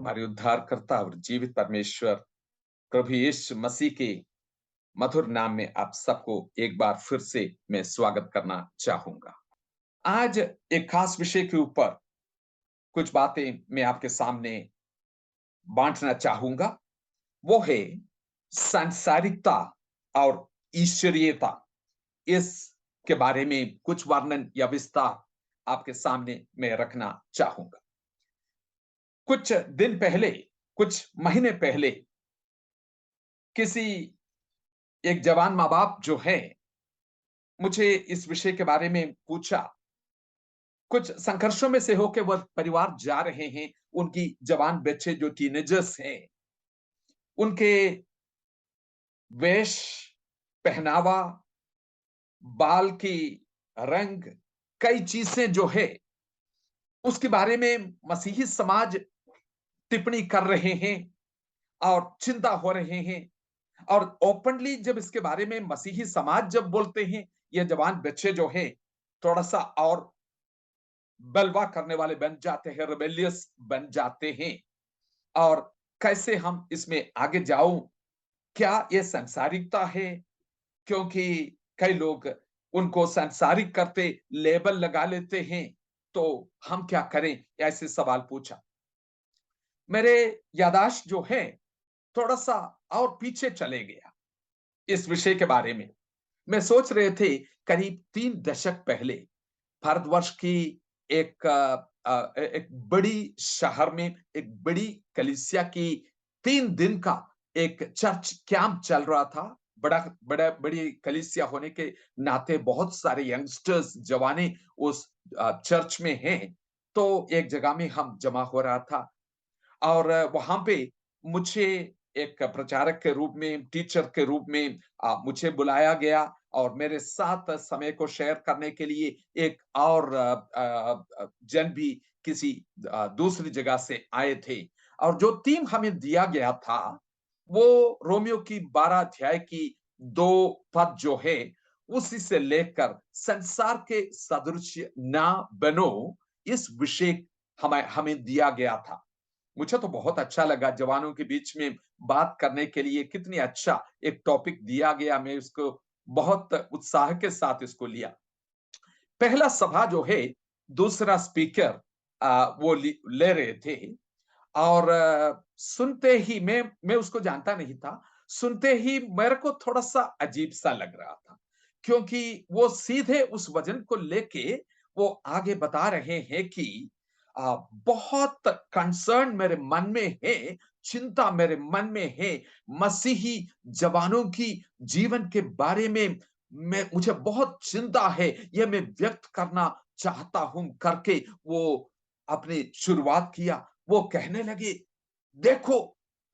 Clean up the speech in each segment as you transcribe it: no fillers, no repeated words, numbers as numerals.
हमारे उद्धारकर्ता और जीवित परमेश्वर प्रभु यीशु मसीह के मधुर नाम में आप सबको एक बार फिर से मैं स्वागत करना चाहूंगा। आज एक खास विषय के ऊपर कुछ बातें मैं आपके सामने बांटना चाहूंगा। वो है सांसारिकता और ईश्वरीयता। इसके बारे में कुछ वर्णन या विस्तार आपके सामने मैं रखना चाहूंगा। कुछ दिन पहले, कुछ महीने पहले किसी एक जवान माँ बाप जो है मुझे इस विषय के बारे में पूछा। कुछ संघर्षों में से होकर वह परिवार जा रहे हैं। उनकी जवान बच्चे जो टीनेजर्स हैं, उनके वेश, पहनावा, बाल की रंग, कई चीजें जो है उसके बारे में मसीही समाज टिप्पणी कर रहे हैं और चिंता हो रहे हैं। और ओपनली जब इसके बारे में मसीही समाज जब बोलते हैं, ये जवान बच्चे जो हैं थोड़ा सा और बलवा करने वाले बन जाते हैं, रिबेलियस बन जाते हैं। और कैसे हम इसमें आगे जाऊं? क्या ये सांसारिकता है? क्योंकि कई लोग उनको सांसारिक करते लेबल लगा लेते हैं, तो हम क्या करें? ऐसे सवाल पूछा। मेरे यादाश्त जो है थोड़ा सा और पीछे चले गया इस विषय के बारे में। मैं सोच रहे थे करीब 3 दशक पहले भारतवर्ष की एक एक बड़ी शहर में एक बड़ी कलीसिया की 3 दिन का एक चर्च कैंप चल रहा था। बड़ी कलीसिया होने के नाते बहुत सारे यंगस्टर्स जवाने उस चर्च में हैं। तो एक जगह में हम जमा हो रहा था और वहां पे मुझे एक प्रचारक के रूप में, टीचर के रूप में मुझे बुलाया गया और मेरे साथ समय को शेयर करने के लिए एक और जन भी किसी दूसरी जगह से आए थे। और जो थीम हमें दिया गया था वो रोमियो की 12 अध्याय की 2 पद जो है उसी से लेकर संसार के सदृश ना बनो, इस विषय हमें हमें दिया गया था। मुझे तो बहुत अच्छा लगा जवानों के बीच में बात करने के लिए कितनी अच्छा एक टॉपिक दिया गया। मैं इसको बहुत उत्साह के साथ इसको लिया। पहला सभा जो है, दूसरा स्पीकर वो ले रहे थे और सुनते ही मैं उसको जानता नहीं था। सुनते ही मेरे को थोड़ा सा अजीब सा लग रहा था, क्योंकि वो सीधे उस वजन को लेके वो आगे बता रहे हैं कि बहुत कंसर्न मेरे मन में है, चिंता मेरे मन में है मसीही जवानों की जीवन के बारे में। मैं मुझे बहुत चिंता है, ये मैं व्यक्त करना चाहता हूं करके वो अपनी शुरुआत किया। वो कहने लगे, देखो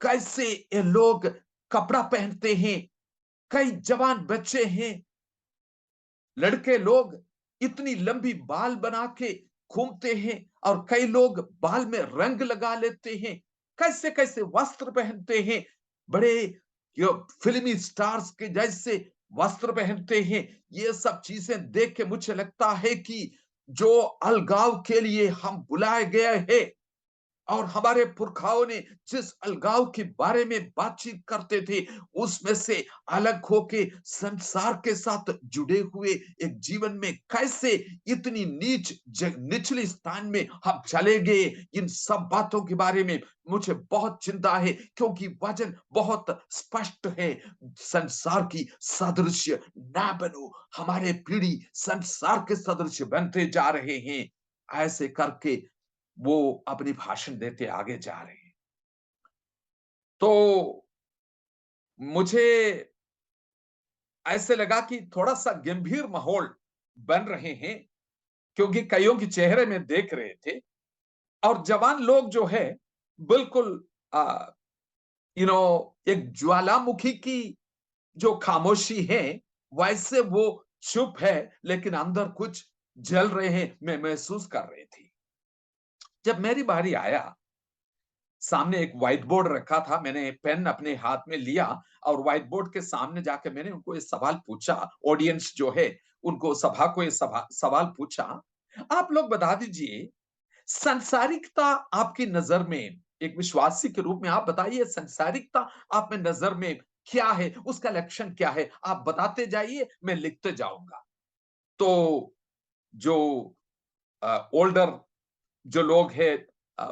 कैसे ये लोग कपड़ा पहनते हैं। कई जवान बच्चे हैं, लड़के लोग इतनी लंबी बाल बना के घूमते हैं और कई लोग बाल में रंग लगा लेते हैं। कैसे कैसे वस्त्र पहनते हैं, बड़े यो फिल्मी स्टार्स के जैसे वस्त्र पहनते हैं। ये सब चीजें देख के मुझे लगता है कि जो अलगाव के लिए हम बुलाए गए हैं और हमारे पुरखाओं ने जिस अलगाव के बारे में बातचीत करते थे, उसमें से अलग होके संसार के साथ जुड़े हुए एक जीवन में कैसे इतनी निचले स्थान में हम चले गए, इन सब बातों के बारे में मुझे बहुत चिंता है। क्योंकि वचन बहुत स्पष्ट है, संसार की सादृश्य ना बनो। हमारे पीढ़ी संसार के सदृश बनते जा रहे हैं। ऐसे करके वो अपनी भाषण देते आगे जा रहे हैं। तो मुझे ऐसे लगा कि थोड़ा-सा गंभीर माहौल बन रहे हैं, क्योंकि कइयों के चेहरे में देख रहे थे और जवान लोग जो है बिल्कुल अ, एक ज्वालामुखी की जो खामोशी है, वैसे वो चुप है, लेकिन अंदर कुछ जल रहे हैं, मैं महसूस कर रही थी। जब मेरी बारी आया, सामने एक व्हाइट बोर्ड रखा था। मैंने पेन अपने हाथ में लिया और व्हाइट बोर्ड के सामने जाके मैंने उनको ये सवाल पूछा। ऑडियंस जो है उनको, सभा को ये सवाल पूछा, आप लोग बता दीजिए, सांसारिकता आपकी नजर में एक विश्वासी के रूप में आप बताइए सांसारिकता आप में नजर में क्या है, उसका लक्षण क्या है? आप बताते जाइए, मैं लिखते जाऊंगा। तो जो ओल्डर जो लोग हैं,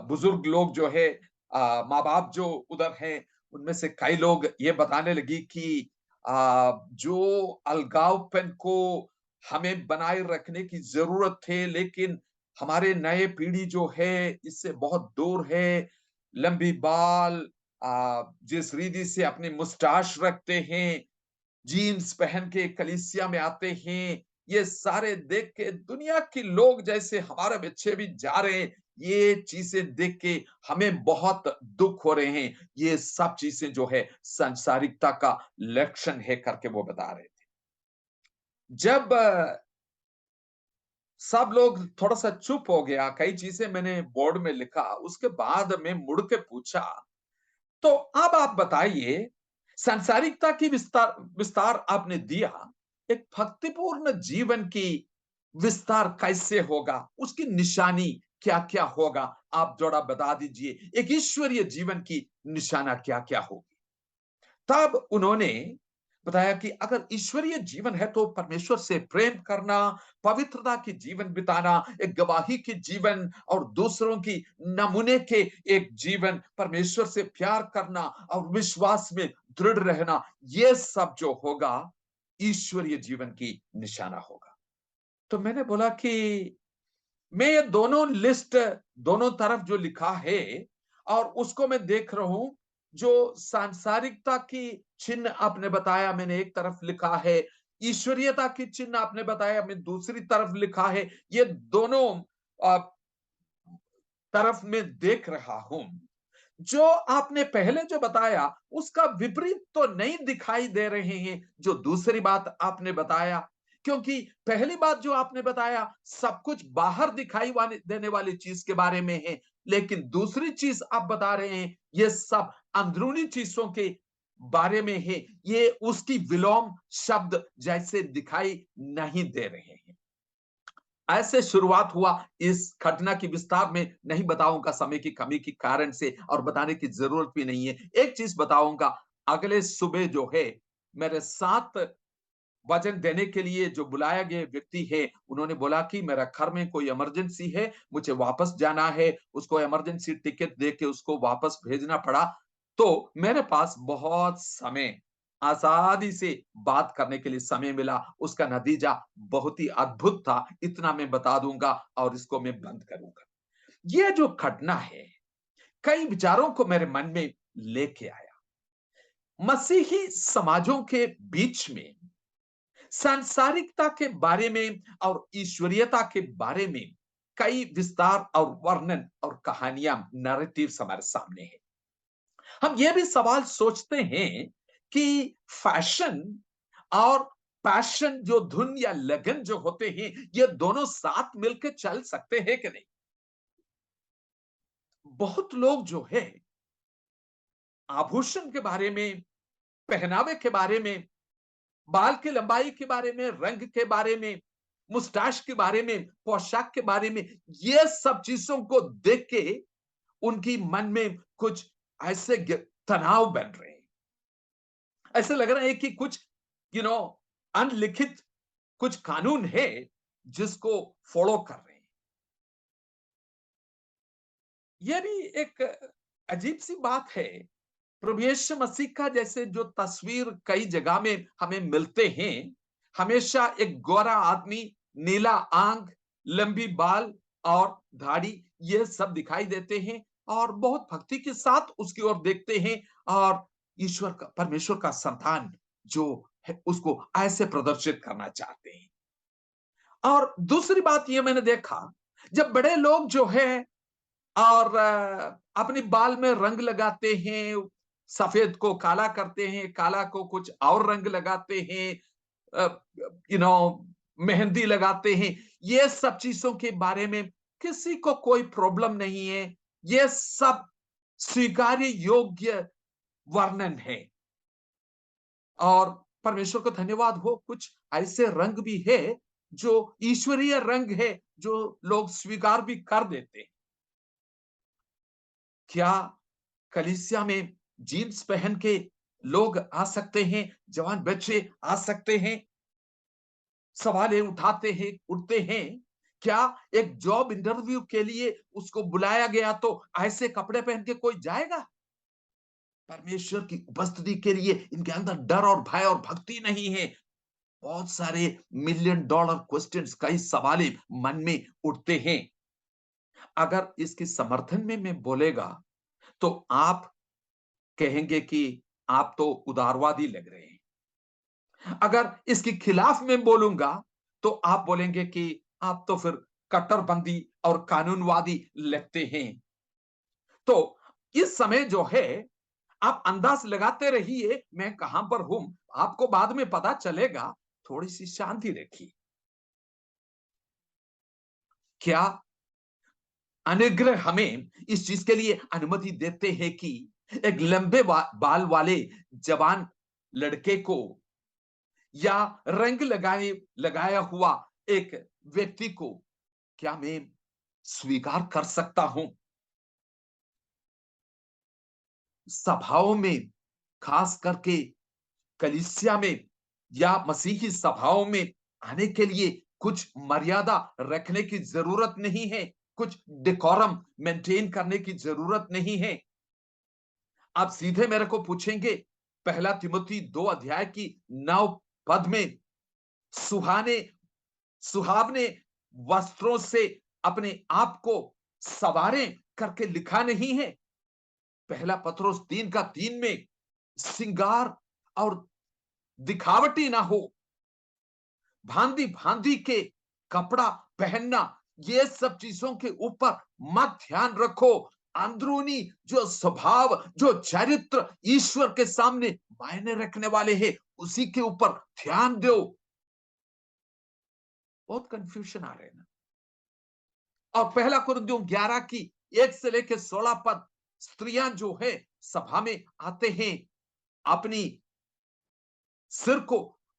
बुजुर्ग लोग जो है, माँ बाप जो उधर हैं, उनमें से कई लोग ये बताने लगी कि जो अलगावपन को हमें बनाए रखने की जरूरत है, लेकिन हमारे नए पीढ़ी जो है इससे बहुत दूर है। लंबी बाल, जिस रीति से अपनी मुस्टाश रखते हैं, जीन्स पहन के कलीसिया में आते हैं, ये सारे देख के दुनिया के लोग जैसे हमारे बच्चे भी जा रहे हैं, ये चीजें देख के हमें बहुत दुख हो रहे हैं। ये सब चीजें जो है सांसारिकता का लक्षण है करके वो बता रहे थे। जब सब लोग थोड़ा सा चुप हो गया, कई चीजें मैंने बोर्ड में लिखा, उसके बाद मैं मुड़ के पूछा, तो अब आप बताइए, सांसारिकता की विस्तार विस्तार आपने दिया, एक भक्तिपूर्ण जीवन की विस्तार कैसे होगा, उसकी निशानी क्या क्या होगा, आप जोड़ा बता दीजिए। एक ईश्वरीय जीवन की निशाना क्या क्या होगी? तब उन्होंने बताया कि अगर ईश्वरीय जीवन है तो परमेश्वर से प्रेम करना, पवित्रता की जीवन बिताना, एक गवाही की जीवन और दूसरों की नमूने के एक जीवन, परमेश्वर से प्यार करना और विश्वास में दृढ़ रहना, ये सब जो होगा ईश्वरीय जीवन की निशाना होगा। तो मैंने बोला कि मैं ये दोनों लिस्ट, दोनों तरफ जो लिखा है और उसको मैं देख रहा हूं। जो सांसारिकता की चिन्ह आपने बताया, मैंने एक तरफ लिखा है। ईश्वरीयता की चिन्ह आपने बताया, मैं दूसरी तरफ लिखा है। ये दोनों अ, तरफ में देख रहा हूं। जो आपने पहले जो बताया उसका विपरीत तो नहीं दिखाई दे रहे हैं जो दूसरी बात आपने बताया। क्योंकि पहली बात जो आपने बताया सब कुछ बाहर दिखाई देने वाली चीज के बारे में है, लेकिन दूसरी चीज आप बता रहे हैं ये सब अंदरूनी चीजों के बारे में है। ये उसकी विलोम शब्द जैसे दिखाई नहीं दे रहे हैं। ऐसे शुरुआत हुआ। इस घटना की विस्तार में नहीं बताऊंगा समय की कमी के कारण से, और बताने की जरूरत भी नहीं है। एक चीज बताऊंगा, अगले सुबह जो है मेरे साथ वचन देने के लिए जो बुलाया गया व्यक्ति है, उन्होंने बोला कि मेरा घर में कोई इमरजेंसी है, मुझे वापस जाना है। उसको इमरजेंसी टिकट दे के उसको वापस भेजना पड़ा। तो मेरे पास बहुत समय, आजादी से बात करने के लिए समय मिला। उसका नतीजा बहुत ही अद्भुत था, इतना मैं बता दूंगा और इसको मैं बंद करूंगा। यह जो घटना है कई विचारों को मेरे मन में लेके आया। मसीही समाजों के बीच में सांसारिकता के बारे में और ईश्वरीयता के बारे में कई विस्तार और वर्णन और कहानियां, नैरेटिव्स हमारे सामने है। हम ये भी सवाल सोचते हैं कि फैशन और पैशन, जो धुन या लगन जो होते हैं, ये दोनों साथ मिलकर चल सकते हैं कि नहीं? बहुत लोग जो है आभूषण के बारे में, पहनावे के बारे में, बाल की लंबाई के बारे में, रंग के बारे में, मुस्टाश के बारे में, पोशाक के बारे में, ये सब चीजों को देख के उनकी मन में कुछ ऐसे तनाव बन रहे हैं। ऐसे लग रहा है कि कुछ यू नो अनलिखित कुछ कानून है जिसको फॉलो कर रहे हैं। यह भी एक अजीब सी बात है। प्रभु यीशु मसीह का जैसे जो तस्वीर कई जगह में हमें मिलते हैं, हमेशा एक गोरा आदमी, नीला आंख, लंबी बाल और दाढ़ी, ये सब दिखाई देते हैं और बहुत भक्ति के साथ उसकी ओर देखते हैं। और ईश्वर का, परमेश्वर का संतान जो है उसको ऐसे प्रदर्शित करना चाहते हैं। और दूसरी बात ये मैंने देखा, जब बड़े लोग जो है और अपनी बाल में रंग लगाते हैं, सफेद को काला करते हैं, काला को कुछ और रंग लगाते हैं, यू नो मेहंदी लगाते हैं, ये सब चीजों के बारे में किसी को कोई प्रॉब्लम नहीं है। ये सब स्वीकार्य योग्य वर्णन है। और परमेश्वर को धन्यवाद हो, कुछ ऐसे रंग भी है जो ईश्वरीय रंग है, जो लोग स्वीकार भी कर देते हैं। क्या कलीसिया में जीन्स पहन के लोग आ सकते हैं, जवान बच्चे आ सकते हैं, सवालें उठाते हैं, उठते हैं। क्या एक जॉब इंटरव्यू के लिए उसको बुलाया गया तो ऐसे कपड़े पहन के कोई जाएगा? परमेश्वर की उपस्थिति के लिए इनके अंदर डर और भय और भक्ति नहीं है। बहुत सारे मिलियन डॉलर क्वेश्चंस, कई सवाल मन में उठते हैं। अगर इसके समर्थन में मैं बोलेगा तो आप कहेंगे कि आप तो उदारवादी लग रहे हैं। अगर इसके खिलाफ मैं बोलूंगा तो आप बोलेंगे कि आप तो फिर कट्टरपंथी और कानूनवादी लगते हैं। तो इस समय जो है, आप अंदाज लगाते रहिए मैं कहां पर हूं, आपको बाद में पता चलेगा। थोड़ी सी शांति रखिए। क्या अनुग्रह हमें इस चीज के लिए अनुमति देते हैं कि एक लंबे बाल वाले जवान लड़के को या रंग लगाए लगाया हुआ एक व्यक्ति को क्या मैं स्वीकार कर सकता हूं? सभाओं में, खास करके कलीसिया में या मसीही सभाओं में आने के लिए कुछ मर्यादा रखने की जरूरत नहीं है, कुछ डेकोरम मेंटेन करने की जरूरत नहीं है। आप सीधे मेरे को पूछेंगे, पहला तिमुथी 2 अध्याय की 9 पद में सुहाने सुहावने वस्त्रों से अपने आप को सवारे करके लिखा नहीं है? पहला पत्रोस 3 का 3 में श्रृंगार और दिखावटी ना हो, भांति भांति के कपड़ा पहनना, ये सब चीजों के ऊपर मत ध्यान रखो। अंदरूनी जो स्वभाव, जो चरित्र ईश्वर के सामने मायने रखने वाले हैं, उसी के ऊपर ध्यान दो। बहुत कंफ्यूजन आ रहे हैं ना। और पहला कुरिन्थियों 11 की 1 से लेकर 16 पद, स्त्रियां जो है सभा में आते हैं, अपनी सिर को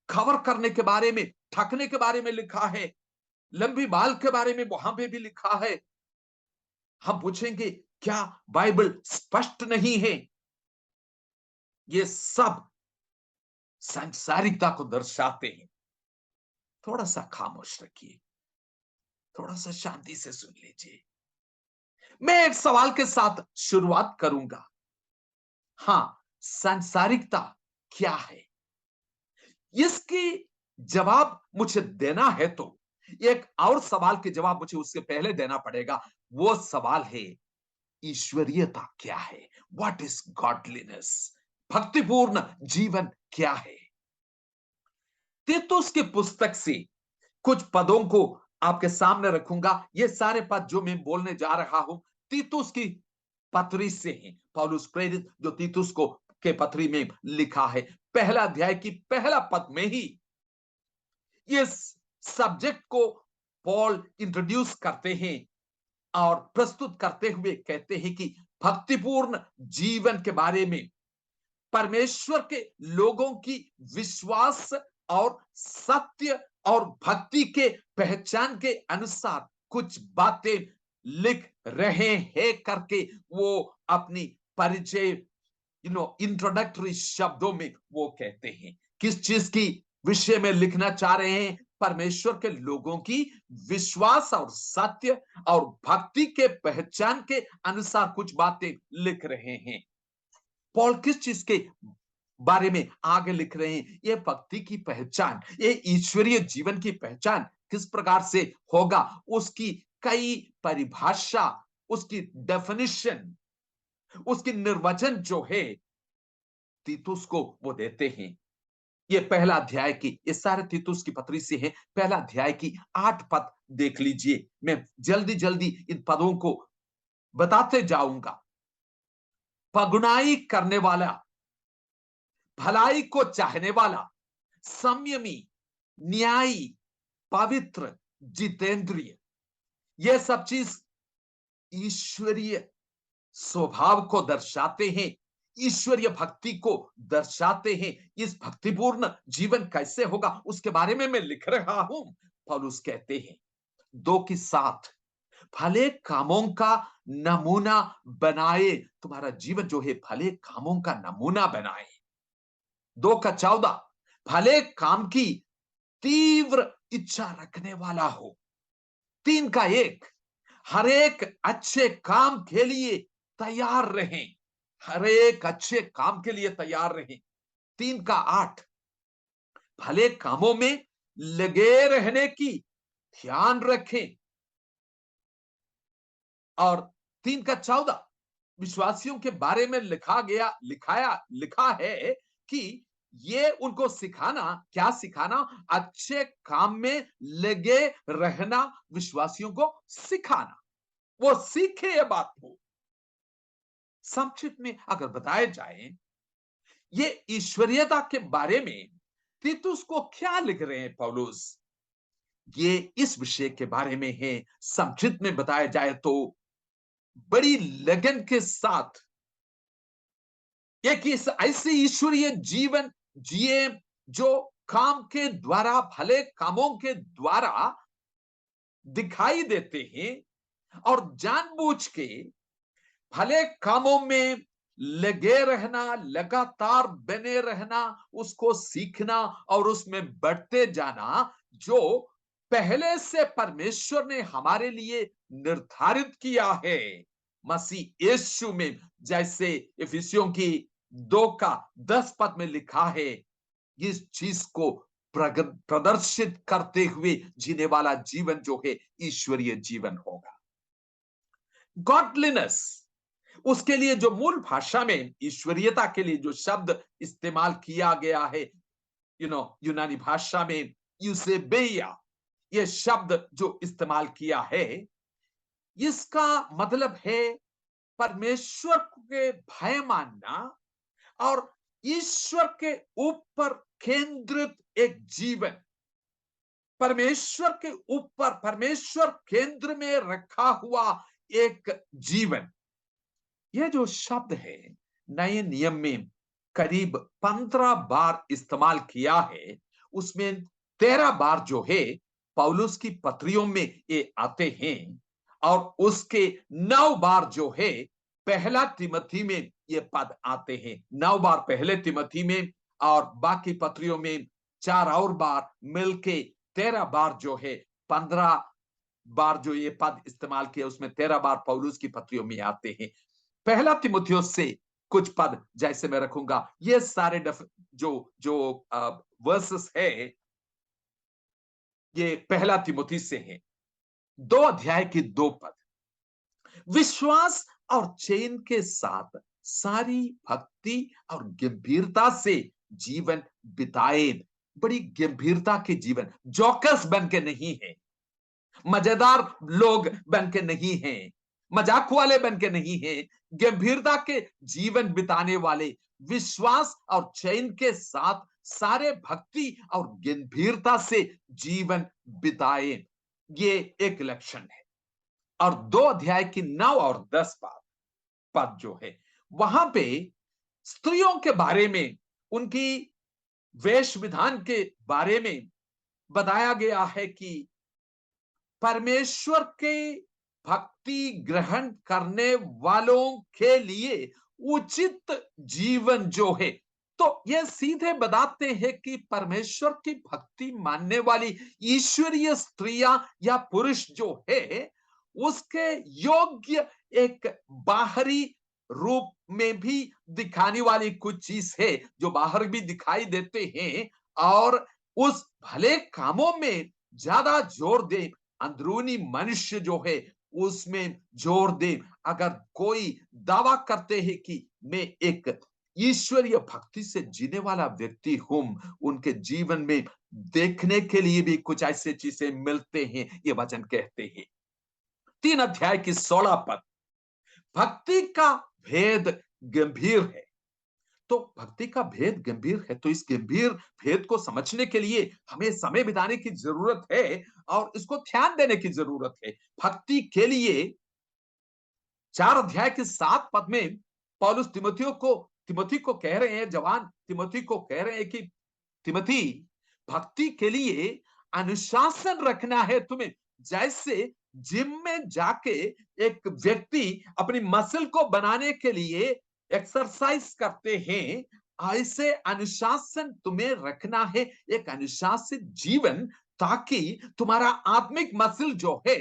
कवर करने के बारे में, ढकने के बारे में लिखा है, लंबी बाल के बारे में वहां पे भी लिखा है। हम पूछेंगे, क्या बाइबल स्पष्ट नहीं है? ये सब सांसारिकता को दर्शाते हैं। थोड़ा सा खामोश रखिए, थोड़ा सा शांति से सुन लीजिए। मैं एक सवाल के साथ शुरुआत करूंगा। हाँ, सांसारिकता क्या है? इसकी जवाब मुझे देना है तो एक और सवाल के जवाब मुझे उसके पहले देना पड़ेगा। वो सवाल है, ईश्वरीयता क्या है? What is godliness? भक्तिपूर्ण जीवन क्या है? तीतुस की पुस्तक से कुछ पदों को आपके सामने रखूंगा। ये सारे पद जो मैं बोलने जा रहा हूं, तीतुस की पत्री से हैं। पौलुस प्रेरित जो तीतुस को के पत्री में लिखा है, पहला अध्याय की पहला पद में ही इस सब्जेक्ट को पॉल इंट्रोड्यूस करते हैं और प्रस्तुत करते हुए कहते हैं कि भक्तिपूर्ण जीवन के बारे में परमेश्वर के लोगों की विश्वास और सत्य और भक्ति के पहचान के अनुसार कुछ बातें लिख रहे हैं करके वो अपनी परिचय इंट्रोडक्टरी शब्दों में वो कहते हैं। किस चीज की विषय में लिखना चाह रहे हैं? परमेश्वर के लोगों की विश्वास और सत्य और भक्ति के पहचान के अनुसार कुछ बातें लिख रहे हैं। पॉल किस चीज के बारे में आगे लिख रहे हैं? ये भक्ति की पहचान, ये ईश्वरीय जीवन की पहचान किस प्रकार से होगा, उसकी कई परिभाषा, उसकी डेफिनेशन, उसकी निर्वचन जो है तीतुस को वो देते हैं। ये पहला अध्याय की, ये सारे तीतुस की पत्री से है, पहला अध्याय की 8 पद देख लीजिए। मैं जल्दी जल्दी इन पदों को बताते जाऊंगा। पगुनाई करने वाला, भलाई को चाहने वाला, संयमी, न्यायी, पवित्र, जितेंद्रिय, ये सब चीज ईश्वरीय स्वभाव को दर्शाते हैं, ईश्वरीय भक्ति को दर्शाते हैं। इस भक्तिपूर्ण जीवन कैसे होगा उसके बारे में मैं लिख रहा हूं। पौलुस कहते हैं 2 की 7, भले कामों का नमूना बनाए। तुम्हारा जीवन जो है भले कामों का नमूना बनाए। 2 का 14, भले काम की तीव्र इच्छा रखने वाला हो। 3 का 1, हर एक अच्छे काम के लिए तैयार रहें। हर एक अच्छे काम के लिए तैयार रहें। 3 का 8, भले कामों में लगे रहने की ध्यान रखें। और 3 का 14, विश्वासियों के बारे में लिखा है कि ये उनको सिखाना, क्या सिखाना? अच्छे काम में लगे रहना, विश्वासियों को सिखाना। वो सीखे ये बात को। संक्षिप्त में अगर बताया जाए, ये ईश्वरीयता के बारे में तीतुस को क्या लिख रहे हैं पौलुस? ये इस विषय के बारे में है। संक्षिप्त में बताया जाए तो बड़ी लगन के साथ एक ऐसे ईश्वरीय जीवन जिए जो काम के द्वारा, भले कामों के द्वारा दिखाई देते हैं, और जानबूझ के भले कामों में लगे रहना, लगातार बने रहना, उसको सीखना और उसमें बढ़ते जाना, जो पहले से परमेश्वर ने हमारे लिए निर्धारित किया है मसीह यीशु में। जैसे इफिसियों की 2 का 10 में लिखा है, इस चीज को प्रदर्शित करते हुए जीने वाला जीवन जो है ईश्वरीय जीवन होगा। गॉडलिनेस, उसके लिए जो मूल भाषा में ईश्वरीयता के लिए जो शब्द इस्तेमाल किया गया है, यूनानी भाषा में यूसेबेया, ये शब्द जो इस्तेमाल किया है, इसका मतलब है परमेश्वर के भय मानना और ईश्वर के ऊपर केंद्रित एक जीवन। परमेश्वर के ऊपर, परमेश्वर केंद्र में रखा हुआ एक जीवन। यह जो शब्द है नए नियम में करीब 15 बार इस्तेमाल किया है। उसमें 13 बार जो है पौलुस की पत्रियों में ये आते हैं, और उसके 9 बार जो है पहला तिमोथी में ये पद आते हैं। 9 बार पहले तिमोथी में, और बाकी पत्रियों में 4 और बार मिलके 13 बार जो है, 15 बार जो ये पद इस्तेमाल किया, उसमें 13 बार पौलुस की पत्रियों में आते हैं। पहला तिमुथियुस से कुछ पद जैसे मैं रखूंगा, ये सारे जो जो वर्सेस है, ये पहला तिमुथी से है। 2 अध्याय की 2 पद, विश्वास और चैन के साथ सारी भक्ति और गंभीरता से जीवन बिताए। बड़ी गंभीरता के जीवन, जोकस बन के नहीं है, मजेदार लोग बन के नहीं है, मजाक वाले बन के नहीं है, गंभीरता के जीवन बिताने वाले, विश्वास और चैन के साथ सारे भक्ति और गंभीरता से जीवन बिताए। ये एक लक्षण है। और 2 अध्याय की 9 और 10 पद जो है, वहां पे स्त्रियों के बारे में, उनकी वेश विधान के बारे में बताया गया है कि परमेश्वर के भक्ति ग्रहण करने वालों के लिए उचित जीवन जो है। तो यह सीधे बताते हैं कि परमेश्वर की भक्ति मानने वाली ईश्वरीय स्त्रियां या पुरुष जो है, उसके योग्य एक बाहरी रूप में भी दिखाने वाली कुछ चीज है जो बाहर भी दिखाई देते हैं, और उस भले कामों में ज्यादा जोर दे, अंदरूनी मनुष्य जो है उसमें जोर दे। अगर कोई दावा करते हैं कि मैं एक ईश्वरीय भक्ति से जीने वाला व्यक्ति हूं, उनके जीवन में देखने के लिए भी कुछ ऐसे चीजें मिलते हैं, ये वचन कहते हैं। 3 अध्याय की 16 पद, भक्ति का भेद गंभीर है। तो भक्ति का भेद गंभीर है, तो इस गंभीर भेद को समझने के लिए हमें समय बिताने की जरूरत है और इसको ध्यान देने की जरूरत है। भक्ति के लिए 4 अध्याय के 7 पद में पौलुस तिमोथी को कह रहे हैं, जवान तिमोथी को कह रहे हैं कि तिमोथी, भक्ति के लिए अनुशासन रखना है तुम्हें, जैसे जिम में जाके एक व्यक्ति अपनी मसल को बनाने के लिए एक्सरसाइज करते हैं, ऐसे अनुशासन तुम्हें रखना है, एक अनुशासित जीवन, ताकि तुम्हारा आत्मिक मसल जो है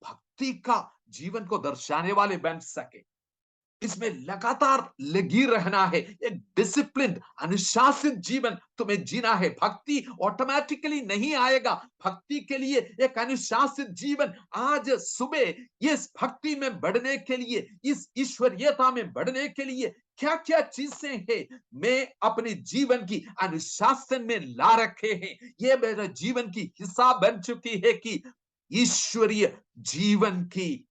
भक्ति का जीवन को दर्शाने वाले बन सके। इसमें लगातार लगी रहना है, एक डिसिप्लिन अनुशासित जीवन तुम्हें जीना है। भक्ति ऑटोमेटिकली नहीं आएगा, भक्ति के लिए एक अनुशासित जीवन। आज सुबह इस भक्ति में बढ़ने के लिए, इस ईश्वरीयता में बढ़ने के लिए क्या क्या चीजें हैं मैं अपने जीवन की अनुशासन में ला रखे हैं। ये मेरे जीवन की हिस्सा बन चुकी है कि ईश्वरीय जीवन की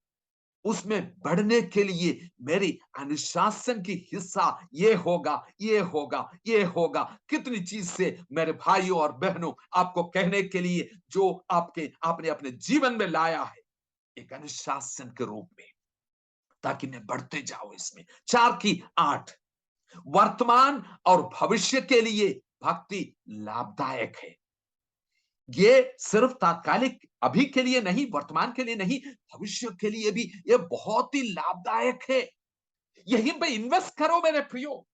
उसमें बढ़ने के लिए मेरी अनुशासन की हिस्सा ये होगा, ये होगा, ये होगा। कितनी चीज से मेरे भाइयों और बहनों आपको कहने के लिए जो आपने अपने जीवन में लाया है एक अनुशासन के रूप में, ताकि मैं बढ़ते जाऊं इसमें। 4 की 8 वर्तमान और भविष्य के लिए भक्ति लाभदायक है। ये सिर्फ तात्कालिक अभी के लिए नहीं, वर्तमान के लिए नहीं, भविष्य के लिए भी ये बहुत ही लाभदायक है। यहीं पे इन्वेस्ट करो मेरे प्रियो,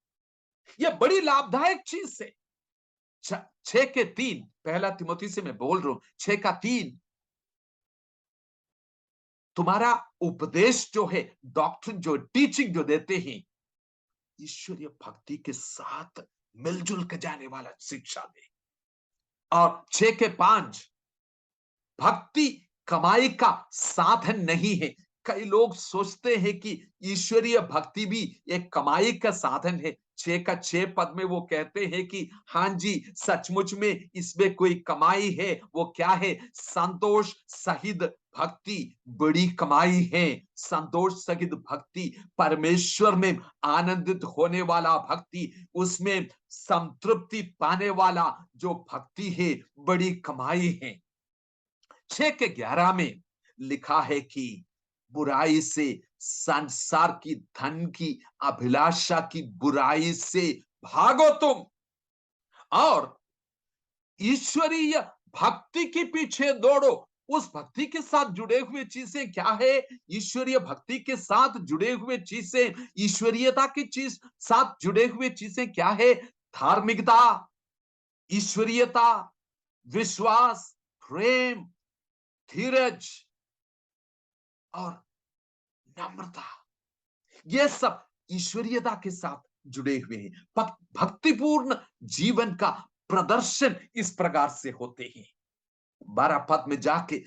ये बड़ी लाभदायक चीज है। 6 के 3 पहला तिमोथी से मैं बोल रहा हूं, 6 का 3 तुम्हारा उपदेश जो है, डॉक्ट्रिन जो टीचिंग जो देते हैं, ईश्वरीय भक्ति के साथ मिलजुल के जाने वाला शिक्षा दे। और 6 के 5 भक्ति कमाई का साधन नहीं है। कई लोग सोचते हैं कि ईश्वरीय भक्ति भी एक कमाई का साधन है। 6 का 6 पद में वो कहते हैं कि हाँ जी, सचमुच में इसमें कोई कमाई है। वो क्या है? संतोष सहित भक्ति बड़ी कमाई है। संतोष सहित भक्ति, परमेश्वर में आनंदित होने वाला भक्ति, उसमें संतृप्ति पाने वाला जो भक्ति है, बड़ी कमाई है। 6 के 11 में लिखा है कि बुराई से, संसार की धन की अभिलाषा की बुराई से भागो तुम, और ईश्वरीय भक्ति के पीछे दौड़ो। उस भक्ति के साथ जुड़े हुए चीजें क्या है? ईश्वरीय भक्ति के साथ जुड़े हुए चीजें, ईश्वरीयता की चीज साथ जुड़े हुए चीजें क्या है? धार्मिकता, ईश्वरीयता, विश्वास, प्रेम, धीरज और नम्रता, ये सब ईश्वरीयता के साथ जुड़े हुए हैं। भक्तिपूर्ण जीवन का प्रदर्शन इस प्रकार से होते हैं। 12 पद में जाके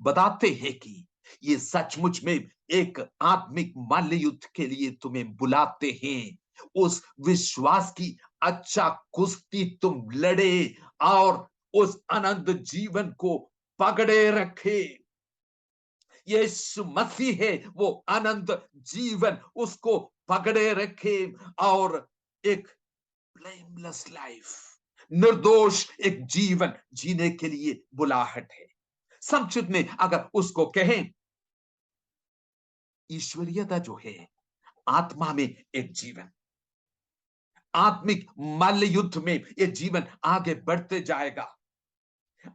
बताते हैं कि ये सचमुच में एक आत्मिक मल्ल युद्ध के लिए तुम्हें बुलाते हैं। उस विश्वास की अच्छा कुश्ती तुम लड़े और उस अनंत जीवन को पकड़े रखे। यीशु मसीह है वो अनंत जीवन, उसको पकड़े रखे और एक ब्लेमलेस लाइफ, निर्दोष एक जीवन जीने के लिए बुलाहट है। संक्षिप्त में अगर उसको कहें, ईश्वरीयता जो है आत्मा में एक जीवन, आत्मिक मल्ल युद्ध में ये जीवन आगे बढ़ते जाएगा।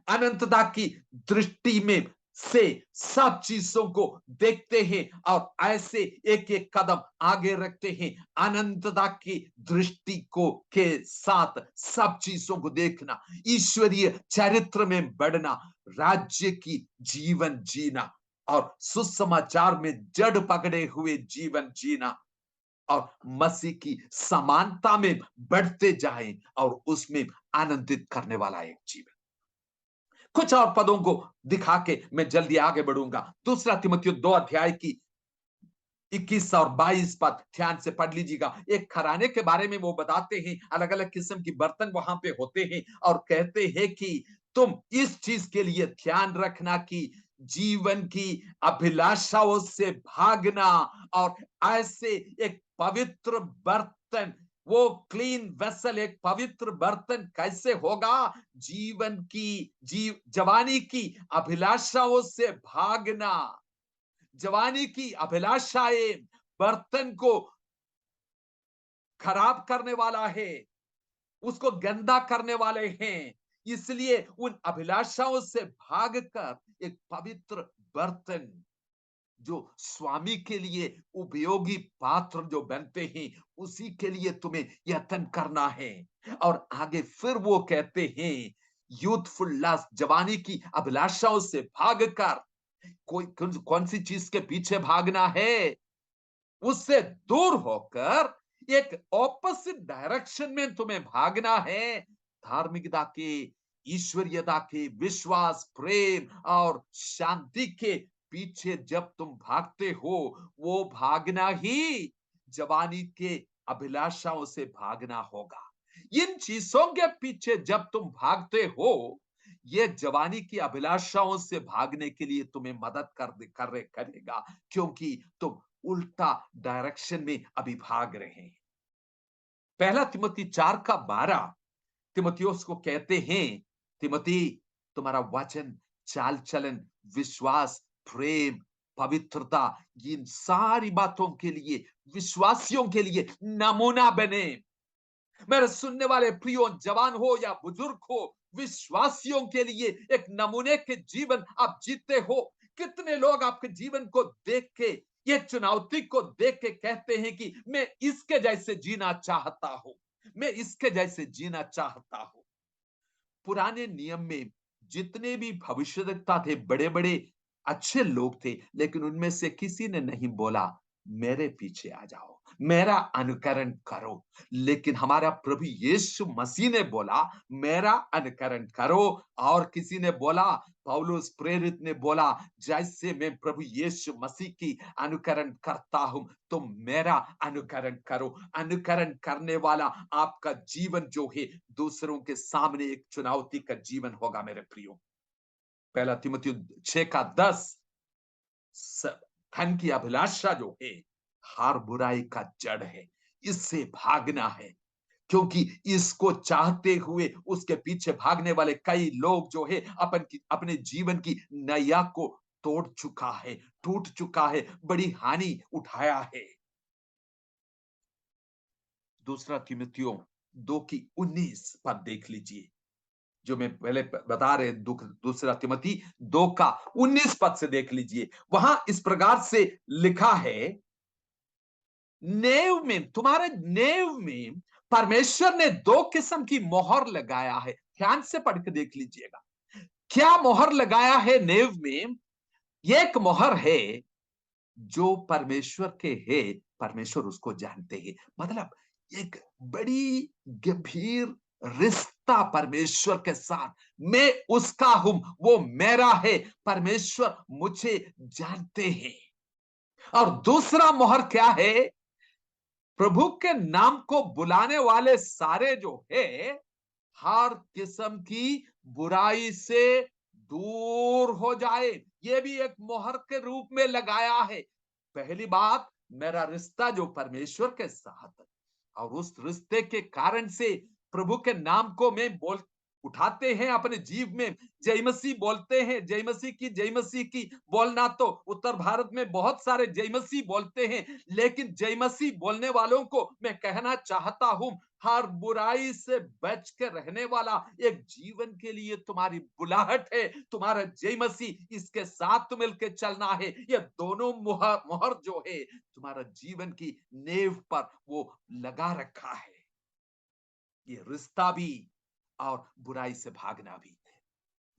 अनंतता की दृष्टि में से सब चीजों को देखते हैं और ऐसे एक एक कदम आगे रखते हैं। अनंतता की दृष्टि को के साथ सब चीजों को देखना, ईश्वरीय चरित्र में बढ़ना, राज्य की जीवन जीना और सुसमाचार में जड़ पकड़े हुए जीवन जीना और मसीह की समानता में बढ़ते जाएं और उसमें आनंदित करने वाला एक जीवन। कुछ और पदों को दिखा के मैं जल्दी आगे बढ़ूंगा। 2 तिमुथियुस 2 अध्याय की 21 और 22 पद ध्यान से पढ़ लीजिएगा। एक घराने के बारे में वो बताते हैं, अलग अलग किस्म की बर्तन वहां पे होते हैं और कहते हैं कि तुम इस चीज के लिए ध्यान रखना कि जीवन की अभिलाषाओं से भागना और ऐसे एक पवित्र बर्तन, वो क्लीन वेसल, एक पवित्र बर्तन कैसे होगा? जीवन की जवानी की अभिलाषाओं से भागना। जवानी की अभिलाषाएं बर्तन को खराब करने वाला है, उसको गंदा करने वाले हैं। इसलिए उन अभिलाषाओं से भागकर एक पवित्र बर्तन जो स्वामी के लिए उपयोगी पात्र जो बनते हैं, उसी के लिए तुम्हें यत्न करना है। और आगे फिर वो कहते हैं, यूथफुल लस्ट, जवानी की अभिलाषाओं से भागकर कौन सी चीज के पीछे भागना है? उससे दूर होकर एक ऑपोजिट डायरेक्शन में तुम्हें भागना है। धार्मिकता के, ईश्वरीयता के, विश्वास, प्रेम और शांति के पीछे जब तुम भागते हो, वो भागना ही जवानी के अभिलाषाओं से भागना होगा। इन चीजों के पीछे जब तुम भागते हो, ये जवानी की अभिलाषाओं से भागने के लिए तुम्हें मदद करेगा, क्योंकि तुम उल्टा डायरेक्शन में अभी भाग रहे हैं। पहला तिमोथी 4:12 तिमोथियुस को कहते हैं, तिमोथी, तुम्हारा वचन, चाल चलन, विश्वास, प्रेम, पवित्रता, इन सारी बातों के लिए, विश्वासियों के लिए नमूना बने। मेरे सुनने वाले प्रियो, जवान हो या बुजुर्ग हो, विश्वासियों के लिए एक नमूने के जीवन आप जीते हो। कितने लोग आपके जीवन को देख के, ये चुनौती को देख के कहते हैं कि मैं इसके जैसे जीना चाहता हूं, मैं इसके जैसे जीना चाहता हूं। पुराने नियम में जितने भी भविष्यद्वक्ता थे, बड़े बड़े अच्छे लोग थे, लेकिन उनमें से किसी ने नहीं बोला मेरे पीछे आ जाओ, मेरा अनुकरण करो। लेकिन हमारा प्रभु यीशु मसीह ने बोला मेरा अनुकरण करो। और किसी ने बोला, पौलुस प्रेरित ने बोला, जैसे मैं प्रभु यीशु मसीह की अनुकरण करता हूं, तुम मेरा अनुकरण करो। अनुकरण करने वाला आपका जीवन जो है, दूसरों के सामने एक चुनौती का जीवन होगा मेरे प्रियो। पहला तीमुथियुस 6:10, धन की अभिलाषा जो है हर बुराई का जड़ है, इससे भागना है। क्योंकि इसको चाहते हुए उसके पीछे भागने वाले कई लोग जो है अपने जीवन की नैया को तोड़ चुका है, टूट चुका है, बड़ी हानि उठाया है। दूसरा तीमुथियुस 2:19 देख लीजिए, जो मैं पहले बता रहे, दूसरा तिमोथी 2:19 से देख लीजिए। वहां इस प्रकार से लिखा है, नेव में, तुम्हारे नेव में परमेश्वर ने 2 किस्म की मोहर लगाया है। ध्यान से पढ़ के देख लीजिएगा, क्या मोहर लगाया है नेव में। एक मोहर है जो परमेश्वर के है, परमेश्वर उसको जानते हैं। मतलब एक बड़ी गंभीर रिश्ता परमेश्वर के साथ, मैं उसका हूं, वो मेरा है, परमेश्वर मुझे जानते हैं। और दूसरा मोहर क्या है? प्रभु के नाम को बुलाने वाले सारे जो है, हर किस्म की बुराई से दूर हो जाए। ये भी एक मोहर के रूप में लगाया है। पहली बात, मेरा रिश्ता जो परमेश्वर के साथ, और उस रिश्ते के कारण से प्रभु के नाम को मैं बोल उठाते हैं अपने जीव में, जय मसीह बोलते हैं, जय मसीह की, जय मसीह की बोलना। तो उत्तर भारत में बहुत सारे जय मसीह बोलते हैं, लेकिन जय मसीह बोलने वालों को मैं कहना चाहता हूं, हर बुराई से बच के रहने वाला एक जीवन के लिए तुम्हारी बुलाहट है, तुम्हारा जय मसीह, इसके साथ मिलकर चलना है। ये दोनों मोहर मोहर जो है तुम्हारा जीवन की नेव पर वो लगा रखा है। ये रिश्ता भी और बुराई से भागना भी।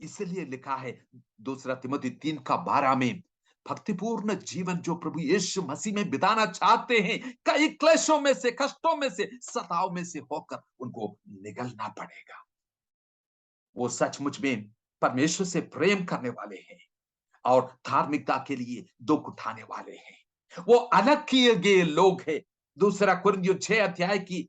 इसलिए लिखा है दूसरा तिमोथी 3:12 में, भक्तिपूर्ण जीवन जो प्रभु यीशु मसीह में बिताना चाहते हैं, कई क्लेशों में से, कष्टों में से, सताव में से होकर उनको निकलना पड़ेगा। वो सचमुच में परमेश्वर से प्रेम करने वाले हैं और धार्मिकता के लिए दुख उठाने वाले हैं। वो अलग किए गए लोग हैं। दूसरा कुरिन्थियों 6 की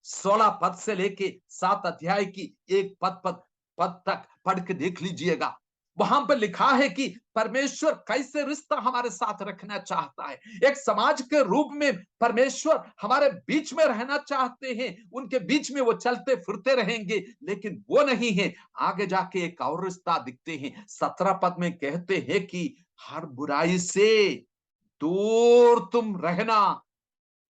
16 से लेके 7 की 1 पद तक पढ़ के देख लीजिएगा। वहां पर लिखा है कि परमेश्वर कैसे रिश्ता हमारे साथ रखना चाहता है। एक समाज के रूप में परमेश्वर हमारे बीच में रहना चाहते हैं, उनके बीच में वो चलते फिरते रहेंगे, लेकिन वो नहीं है। आगे जाके एक और रिश्ता दिखते हैं। 17 में कहते हैं कि हर बुराई से दूर तुम रहना,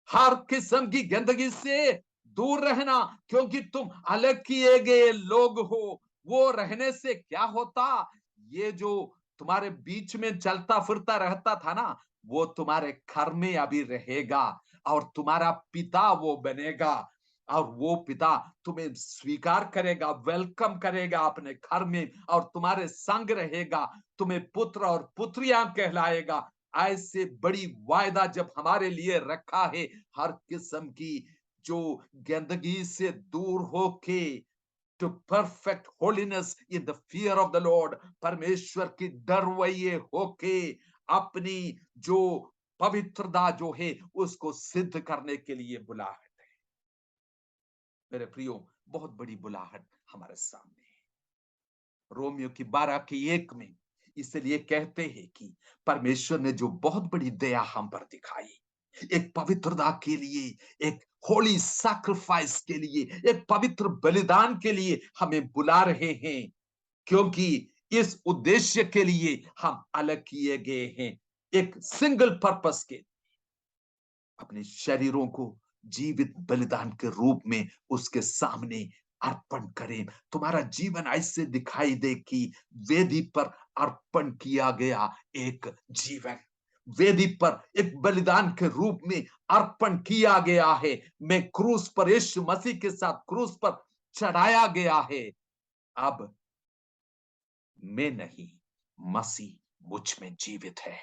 हर किस्म की गंदगी से दूर रहना, क्योंकि तुम अलग किए गए लोग हो। वो रहने से क्या होता, ये जो तुम्हारे बीच में चलता फिरता रहता था ना, वो तुम्हारे घर में अभी रहेगा और तुम्हारा पिता वो बनेगा। और वो पिता तुम्हें स्वीकार करेगा, वेलकम करेगा अपने घर में और तुम्हारे संग रहेगा, तुम्हें पुत्र और पुत्रियां कहलाएगा। ऐसे बड़ी वायदा जब हमारे लिए रखा है, हर किस्म की जो गंदगी से दूर होके to perfect holiness in the fear of the lord, परमेश्वर की डरवैये होके अपनी जो पवित्रता जो है उसको सिद्ध करने के लिए बुलाहट है। मेरे प्रियो, बहुत बड़ी बुलाहट हमारे सामने है। रोमियो की 12 की 1 में इसलिए कहते हैं कि परमेश्वर ने जो बहुत बड़ी दया हम पर दिखाई, एक पवित्रता के लिए, एक होली सैक्रिफाइस के लिए, एक पवित्र बलिदान के लिए हमें बुला रहे हैं, क्योंकि इस उद्देश्य के लिए हम अलग किए गए हैं, एक सिंगल पर्पस के, अपने शरीरों को जीवित बलिदान के रूप में उसके सामने अर्पण करें। तुम्हारा जीवन ऐसे दिखाई दे कि वेदी पर अर्पण किया गया एक जीवन, वेदी पर एक बलिदान के रूप में अर्पण किया गया है। मैं क्रूस पर, यीशु मसीह के साथ क्रूस पर चढ़ाया गया है। अब मैं नहीं, मसीह मुझ में जीवित है।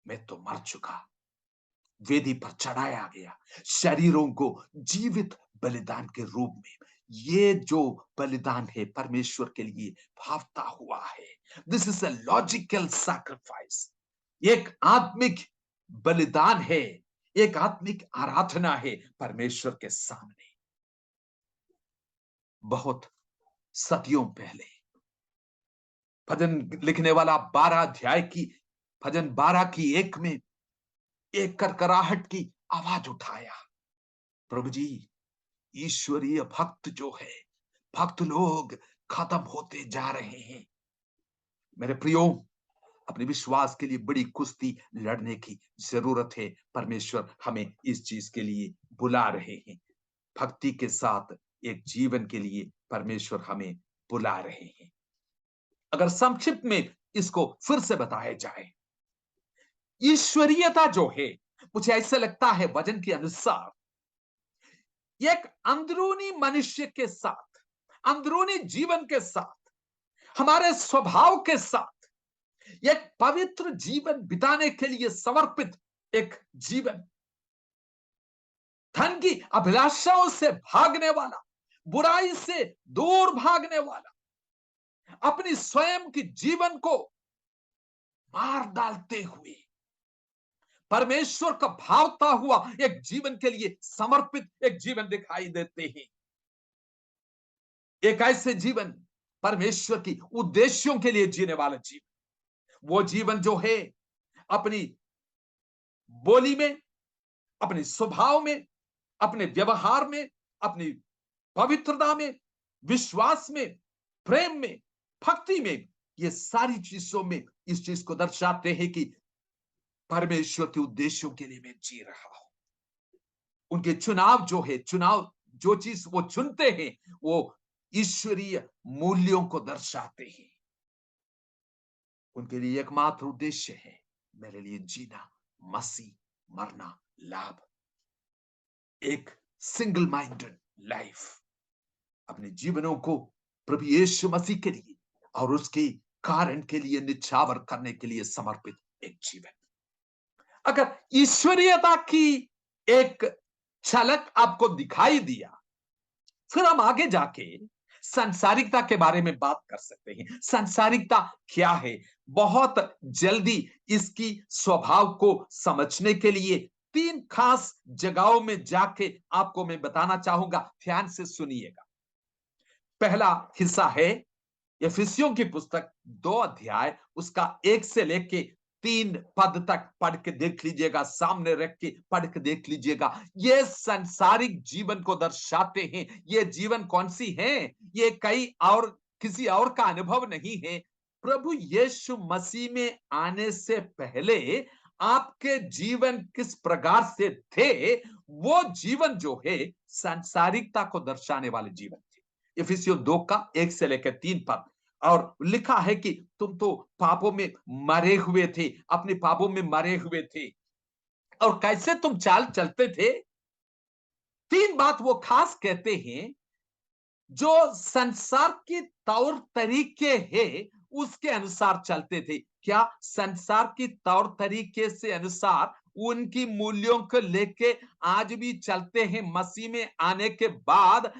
मैं तो मर चुका, वेदी पर चढ़ाया गया, शरीरों को जीवित बलिदान के रूप में। ये जो बलिदान है परमेश्वर के लिए भावता हुआ है। This is a logical sacrifice, एक आत्मिक बलिदान है, एक आत्मिक आराधना है परमेश्वर के सामने। बहुत सदियों पहले भजन लिखने वाला 12 अध्याय की, भजन 12 की 1 में एक करकराहट की आवाज उठाया, प्रभु जी, ईश्वरीय भक्त जो है, भक्त लोग खत्म होते जा रहे हैं। मेरे प्रियो, अपने विश्वास के लिए बड़ी कुश्ती लड़ने की जरूरत है। परमेश्वर हमें इस चीज के लिए बुला रहे हैं, भक्ति के साथ एक जीवन के लिए परमेश्वर हमें बुला रहे हैं। अगर संक्षिप्त में इसको फिर से बताया जाए, ईश्वरीयता जो है, मुझे ऐसा लगता है वचन के अनुसार एक अंदरूनी मनुष्य के साथ, अंदरूनी जीवन के साथ, हमारे स्वभाव के साथ एक पवित्र जीवन बिताने के लिए समर्पित एक जीवन, धन की अभिलाषाओं से भागने वाला, बुराई से दूर भागने वाला, अपनी स्वयं की जीवन को मार डालते हुए परमेश्वर का भावता हुआ एक जीवन के लिए समर्पित एक जीवन दिखाई देते हैं। एक ऐसे जीवन, परमेश्वर की उद्देश्यों के लिए जीने वाला जीवन, वो जीवन जो है अपनी बोली में, अपने स्वभाव में, अपने व्यवहार में, अपनी पवित्रता में, विश्वास में, प्रेम में, भक्ति में, ये सारी चीजों में इस चीज को दर्शाते हैं कि परमेश्वर के उद्देश्यों के लिए मैं जी रहा हूं। उनके चुनाव जो है, चुनाव जो चीज वो चुनते हैं, वो ईश्वरीय मूल्यों को दर्शाते हैं। उनके लिए एकमात्र उद्देश्य है, मेरे लिए जीना मसीह, मरना लाभ। एक सिंगल माइंडेड लाइफ, अपने जीवनों को प्रभु यीशु मसीह के लिए और उसके कारण के लिए निछावर करने के लिए समर्पित एक जीवन। अगर ईश्वरीयता की एक झलक आपको दिखाई दिया, फिर हम आगे जाके सांसारिकता के बारे में बात कर सकते हैं। सांसारिकता क्या है? बहुत जल्दी इसकी स्वभाव को समझने के लिए 3 खास जगहों में जाके आपको मैं बताना चाहूंगा, ध्यान से सुनिएगा। पहला हिस्सा है इफिसियों की पुस्तक 2 अध्याय, उसका 1 से लेके 3 पद तक पढ़ के देख लीजिएगा, सामने रख के पढ़ के देख लीजिएगा। ये सांसारिक जीवन को दर्शाते हैं। ये जीवन कौन सी है? ये कई और किसी और का अनुभव नहीं है। प्रभु यीशु मसीह में आने से पहले आपके जीवन किस प्रकार से थे, वो जीवन जो है सांसारिकता को दर्शाने वाले जीवन थे। इफिसियों 2 का 1 से लेकर 3 पद। और लिखा है कि तुम तो पापों में मरे हुए थे, अपने पापों में मरे हुए थे। और कैसे तुम चाल चलते थे? 3 बात वो खास कहते हैं, जो संसार के तौर तरीके हैं उसके अनुसार चलते थे। क्या संसार की तौर तरीके से अनुसार उनकी मूल्यों को लेके आज भी चलते हैं मसीह में आने के बाद?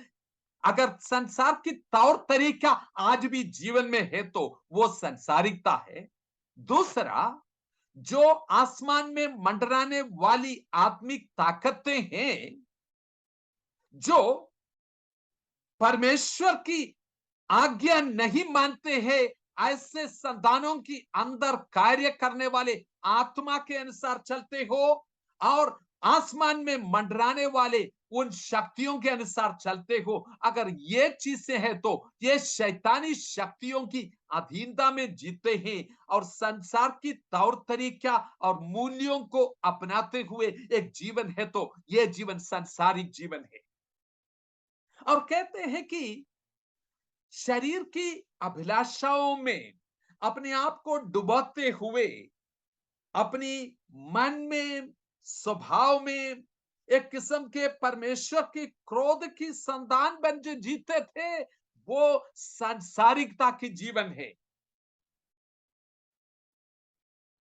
अगर संसार की तौर तरीका आज भी जीवन में है तो वो संसारिकता है। दूसरा, जो आसमान में मंडराने वाली आत्मिक ताकतें हैं, जो परमेश्वर की आज्ञा नहीं मानते हैं, ऐसे संतानों की अंदर कार्य करने वाले आत्मा के अनुसार चलते हो, और आसमान में मंडराने वाले उन शक्तियों के अनुसार चलते हो। अगर ये चीजें हैं तो ये शैतानी शक्तियों की अधीनता में जीते हैं, और संसार की तौर तरीका और मूल्यों को अपनाते हुए एक जीवन है तो ये जीवन संसारिक जीवन है। और कहते हैं कि शरीर की अभिलाषाओं में अपने आप को डुबाते हुए, अपनी मन में, स्वभाव में एक किस्म के परमेश्वर की क्रोध की संतान बन जो जीते थे, वो सांसारिकता की जीवन है।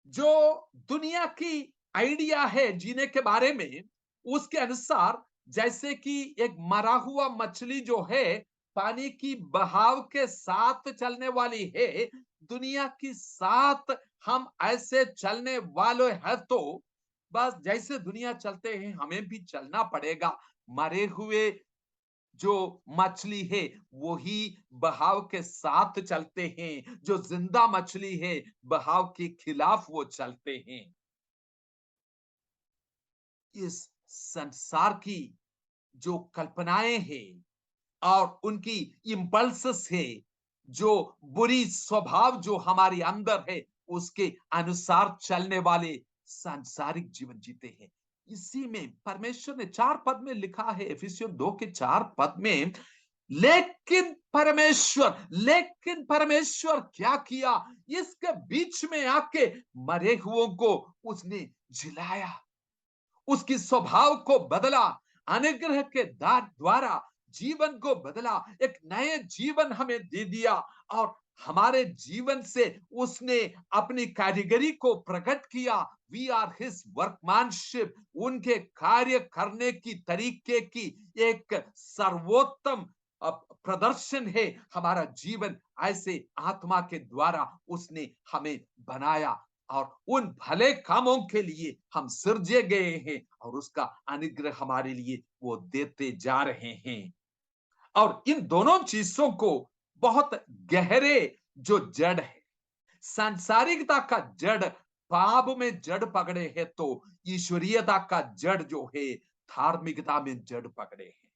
जो दुनिया की आइडिया है जीने के बारे में, उसके अनुसार, जैसे कि एक मरा हुआ मछली जो है पानी की बहाव के साथ चलने वाली है, दुनिया की साथ हम ऐसे चलने वाले हैं तो बस जैसे दुनिया चलते हैं हमें भी चलना पड़ेगा। मरे हुए जो मछली है वही बहाव के साथ चलते हैं, जो जिंदा मछली है बहाव के खिलाफ वो चलते हैं। इस संसार की जो कल्पनाएं हैं और उनकी इम्पल्सेस है, जो बुरी स्वभाव जो हमारे अंदर है, उसके अनुसार चलने वाले सांसारिक जीवन जीते हैं। इसी में परमेश्वर ने 4 पद में लिखा है, इफिसियों 2 के 4 पद में, लेकिन परमेश्वर क्या किया? इसके बीच में आके मरे हुओं को उसने जिलाया, उसकी स्वभाव को बदला, अनुग्रह के द्वारा जीवन को बदला, एक नए जीवन हमें दे दिया, और हमारे जीवन से उसने अपनी कारीगरी को प्रकट किया। वी आर हिज वर्कमैनशिप, उनके कार्य करने की तरीके की एक सर्वोत्तम प्रदर्शन है हमारा जीवन। ऐसे आत्मा के द्वारा उसने हमें बनाया, और उन भले कामों के लिए हम सृजे गए हैं, और उसका अनुग्रह हमारे लिए वो देते जा रहे हैं। और इन दोनों चीजों को बहुत गहरे जो जड़ है, सांसारिकता का जड़ पाप में जड़ पकड़े है, तो ईश्वरीयता का जड़ जो है धार्मिकता में जड़ पकड़े है।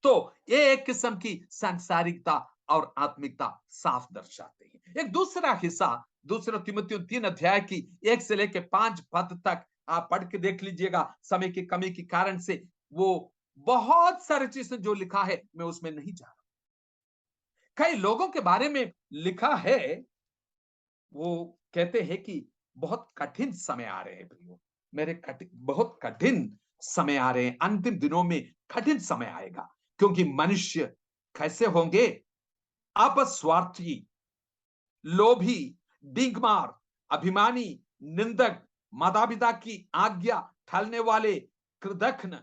तो ये एक किस्म की सांसारिकता और आत्मिकता साफ दर्शाते हैं। एक दूसरा हिस्सा, दूसरा तिमुथियुस 3 अध्याय की 1 से लेकर 5 पद तक आप पढ़ के देख लीजिएगा। समय की कमी के कारण से वो बहुत सारी चीजें जो लिखा है मैं उसमें नहीं जा रहा। कई लोगों के बारे में लिखा है, वो कहते हैं कि बहुत कठिन समय आ रहे हैं प्रियो, मेरे बहुत कठिन समय आ रहे हैं, अंतिम दिनों में कठिन समय आएगा। क्योंकि मनुष्य कैसे होंगे? अपस्वार्थी, लोभी, डींगमार, अभिमानी, निंदक, माता पिता की आज्ञा टालने वाले, कृतघ्न,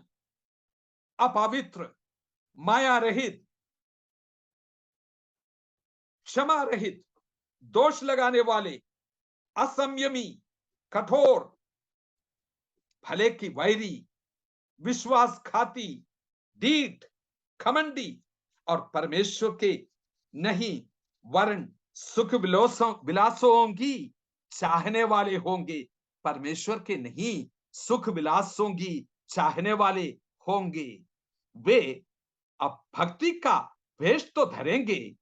अपवित्र, माया रहित, क्षमा रहित, दोष लगाने वाले, असंयमी, कठोर, भले की वैरी, विश्वासघाती, ढीठ, घमंडी, और परमेश्वर के नहीं वर्ण सुख विलासों की चाहने वाले होंगे। परमेश्वर के नहीं सुख विलासों की चाहने वाले होंगे। वे अब भक्ति का वेश तो धरेंगे,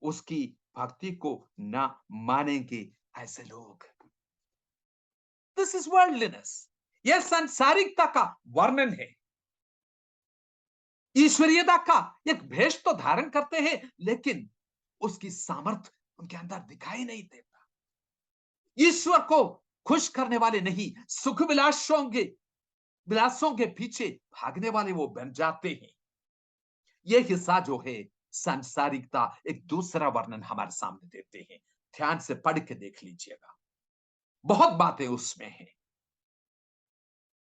उसकी भक्ति को ना मानेंगे। ऐसे लोग, दिस इज वर्ल्डलीनेस, यह सांसारिकता का वर्णन है। ईश्वरीयता का एक भेष तो धारण करते हैं, लेकिन उसकी सामर्थ उनके अंदर दिखाई नहीं देता। ईश्वर को खुश करने वाले नहीं, सुख विलासों के पीछे भागने वाले वो बन जाते हैं। ये हिस्सा जो है, सांसारिकता एक दूसरा वर्णन हमारे सामने देते हैं। ध्यान से पढ़ के देख लीजिएगा, बहुत बातें उसमें हैं।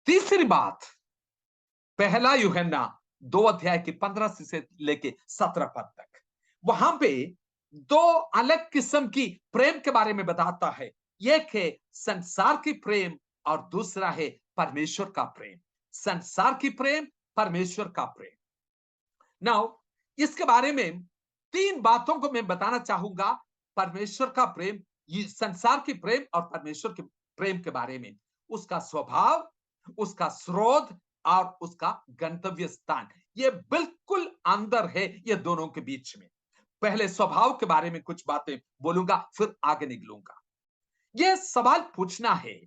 तीसरी बात, पहला यूहन्ना 2 अध्याय के 15 से लेके 17 पद तक, वहां पे दो अलग किस्म की प्रेम के बारे में बताता है। एक है संसार की प्रेम और दूसरा है परमेश्वर का प्रेम। संसार की प्रेम, परमेश्वर का प्रेम। नाउ इसके बारे में तीन बातों को मैं बताना चाहूंगा। परमेश्वर का प्रेम, ये संसार की प्रेम और परमेश्वर के प्रेम के बारे में, उसका स्वभाव, उसका स्रोत और उसका गंतव्य स्थान, ये बिल्कुल अंदर है ये दोनों के बीच में। पहले स्वभाव के बारे में कुछ बातें बोलूंगा, फिर आगे निकलूंगा। यह सवाल पूछना है,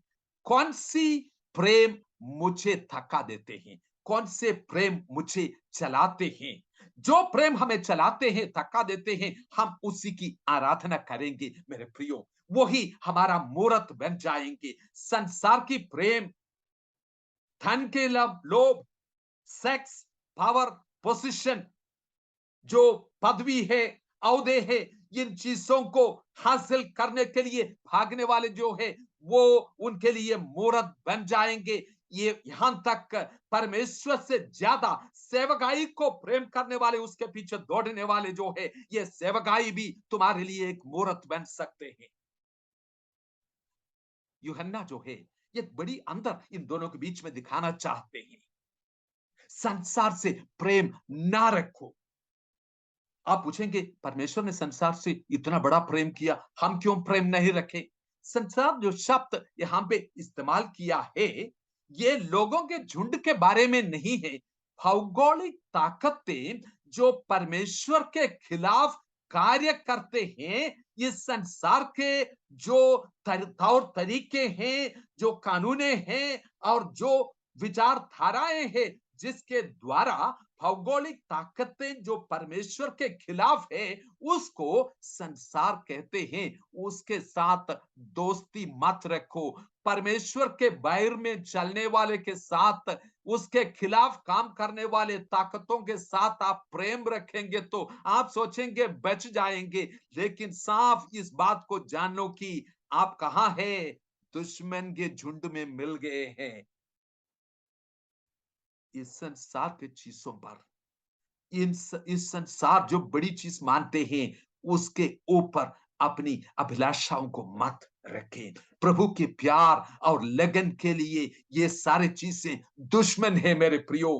कौन सी प्रेम मुझे थका देते हैं, कौन से प्रेम मुझे चलाते हैं। जो प्रेम हमें चलाते हैं, थका देते हैं, हम उसी की आराधना करेंगे मेरे प्रियो, वही हमारा मूर्त बन जाएंगे। संसार की प्रेम, धन के लोभ, सेक्स, पावर, पोजीशन, जो पदवी है, औहदे है, इन चीजों को हासिल करने के लिए भागने वाले जो है, वो उनके लिए मूर्त बन जाएंगे। ये यहां तक परमेश्वर से ज्यादा सेवकाई को प्रेम करने वाले, उसके पीछे दौड़ने वाले जो है, ये सेवकाई भी तुम्हारे लिए एक मूर्त बन सकते हैं। यूहन्ना जो है, ये बड़ी अंदर इन दोनों के बीच में दिखाना चाहते हैं। संसार से प्रेम ना रखो। आप पूछेंगे, परमेश्वर ने संसार से इतना बड़ा प्रेम किया, हम क्यों प्रेम नहीं रखे। संसार जो शब्द यहां पे इस्तेमाल किया है, ये लोगों के झुंड के बारे में नहीं है। भौगोलिक ताकतें जो परमेश्वर के खिलाफ कार्य करते हैं, इस संसार के जो तौर तरीके हैं, जो कानूने हैं और जो विचारधाराएं हैं, जिसके द्वारा भौगोलिक ताकतें जो परमेश्वर के खिलाफ है, उसको संसार कहते हैं। उसके साथ दोस्ती मत रखो। परमेश्वर के बैर में चलने वाले के साथ, उसके खिलाफ काम करने वाले ताकतों के साथ आप प्रेम रखेंगे तो आप सोचेंगे बच जाएंगे, लेकिन साफ इस बात को जानो कि आप कहां है, दुश्मन के झुंड में मिल गए हैं। इस संसार के चीजों पर, इस संसार जो बड़ी चीज मानते हैं, उसके ऊपर अपनी अभिलाषाओं को मत रखें। प्रभु के प्यार और लगन के लिए ये सारी चीजें दुश्मन है मेरे प्रियो।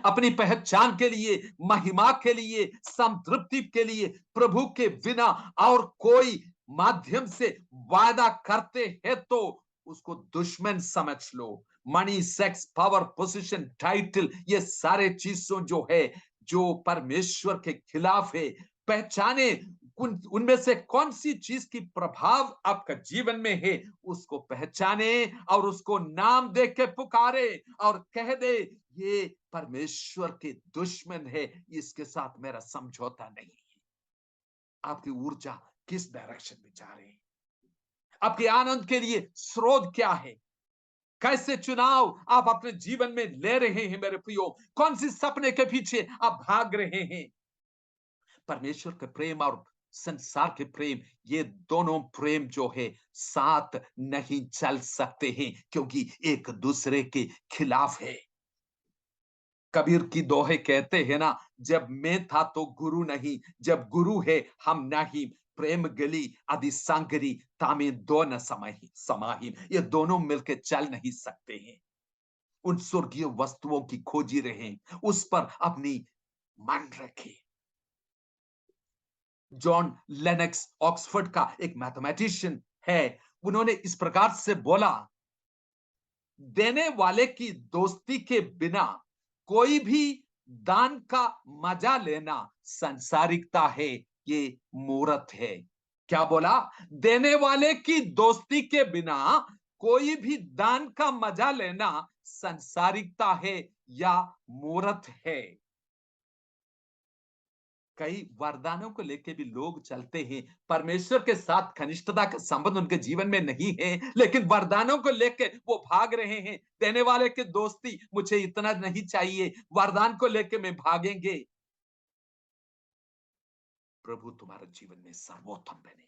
अपनी पहचान के लिए, महिमा के लिए, संतृप्ति के लिए प्रभु के बिना और कोई माध्यम से वादा करते हैं तो उसको दुश्मन समझ लो। Money, sex, power, position, title, ये सारे चीजों जो है, जो परमेश्वर के खिलाफ है, पहचाने उनमें से कौन सी चीज की प्रभाव आपका जीवन में है, उसको पहचाने और उसको नाम दे के पुकारे और कह दे, ये परमेश्वर के दुश्मन है, इसके साथ मेरा समझौता नहीं है। आपकी ऊर्जा किस डायरेक्शन में जा रही है, आपके आनंद के लिए स्रोत क्या है, कैसे चुनाव आप अपने जीवन में ले रहे हैं मेरे प्रियो, कौन सी सपने के पीछे आप भाग रहे हैं। परमेश्वर के प्रेम और संसार के प्रेम, ये दोनों प्रेम जो है साथ नहीं चल सकते हैं, क्योंकि एक दूसरे के खिलाफ है। कबीर की दोहे कहते हैं ना, जब मैं था तो गुरु नहीं, जब गुरु है हम नहीं। प्रेम गली आदि सांगरी तामे दो न समाही, ये दोनों मिलकर चल नहीं सकते हैं। उन स्वर्गीय वस्तुओं की खोजी रहे, उस पर अपनी मन रखे। जॉन लेनेक्स ऑक्सफोर्ड का एक मैथमेटिशियन है, उन्होंने इस प्रकार से बोला, देने वाले की दोस्ती के बिना कोई भी दान का मजा लेना सांसारिकता है, ये मूर्त है। क्या बोला? देने वाले की दोस्ती के बिना कोई भी दान का मजा लेना सांसारिकता है या मूर्त है। कई वरदानों को लेके भी लोग चलते हैं, परमेश्वर के साथ घनिष्ठता का संबंध उनके जीवन में नहीं है, लेकिन वरदानों को लेके वो भाग रहे हैं। देने वाले की दोस्ती, मुझे इतना नहीं चाहिए, वरदान को लेके मैं भागेंगे। प्रभु तुम्हारे जीवन में सर्वोत्तम बने।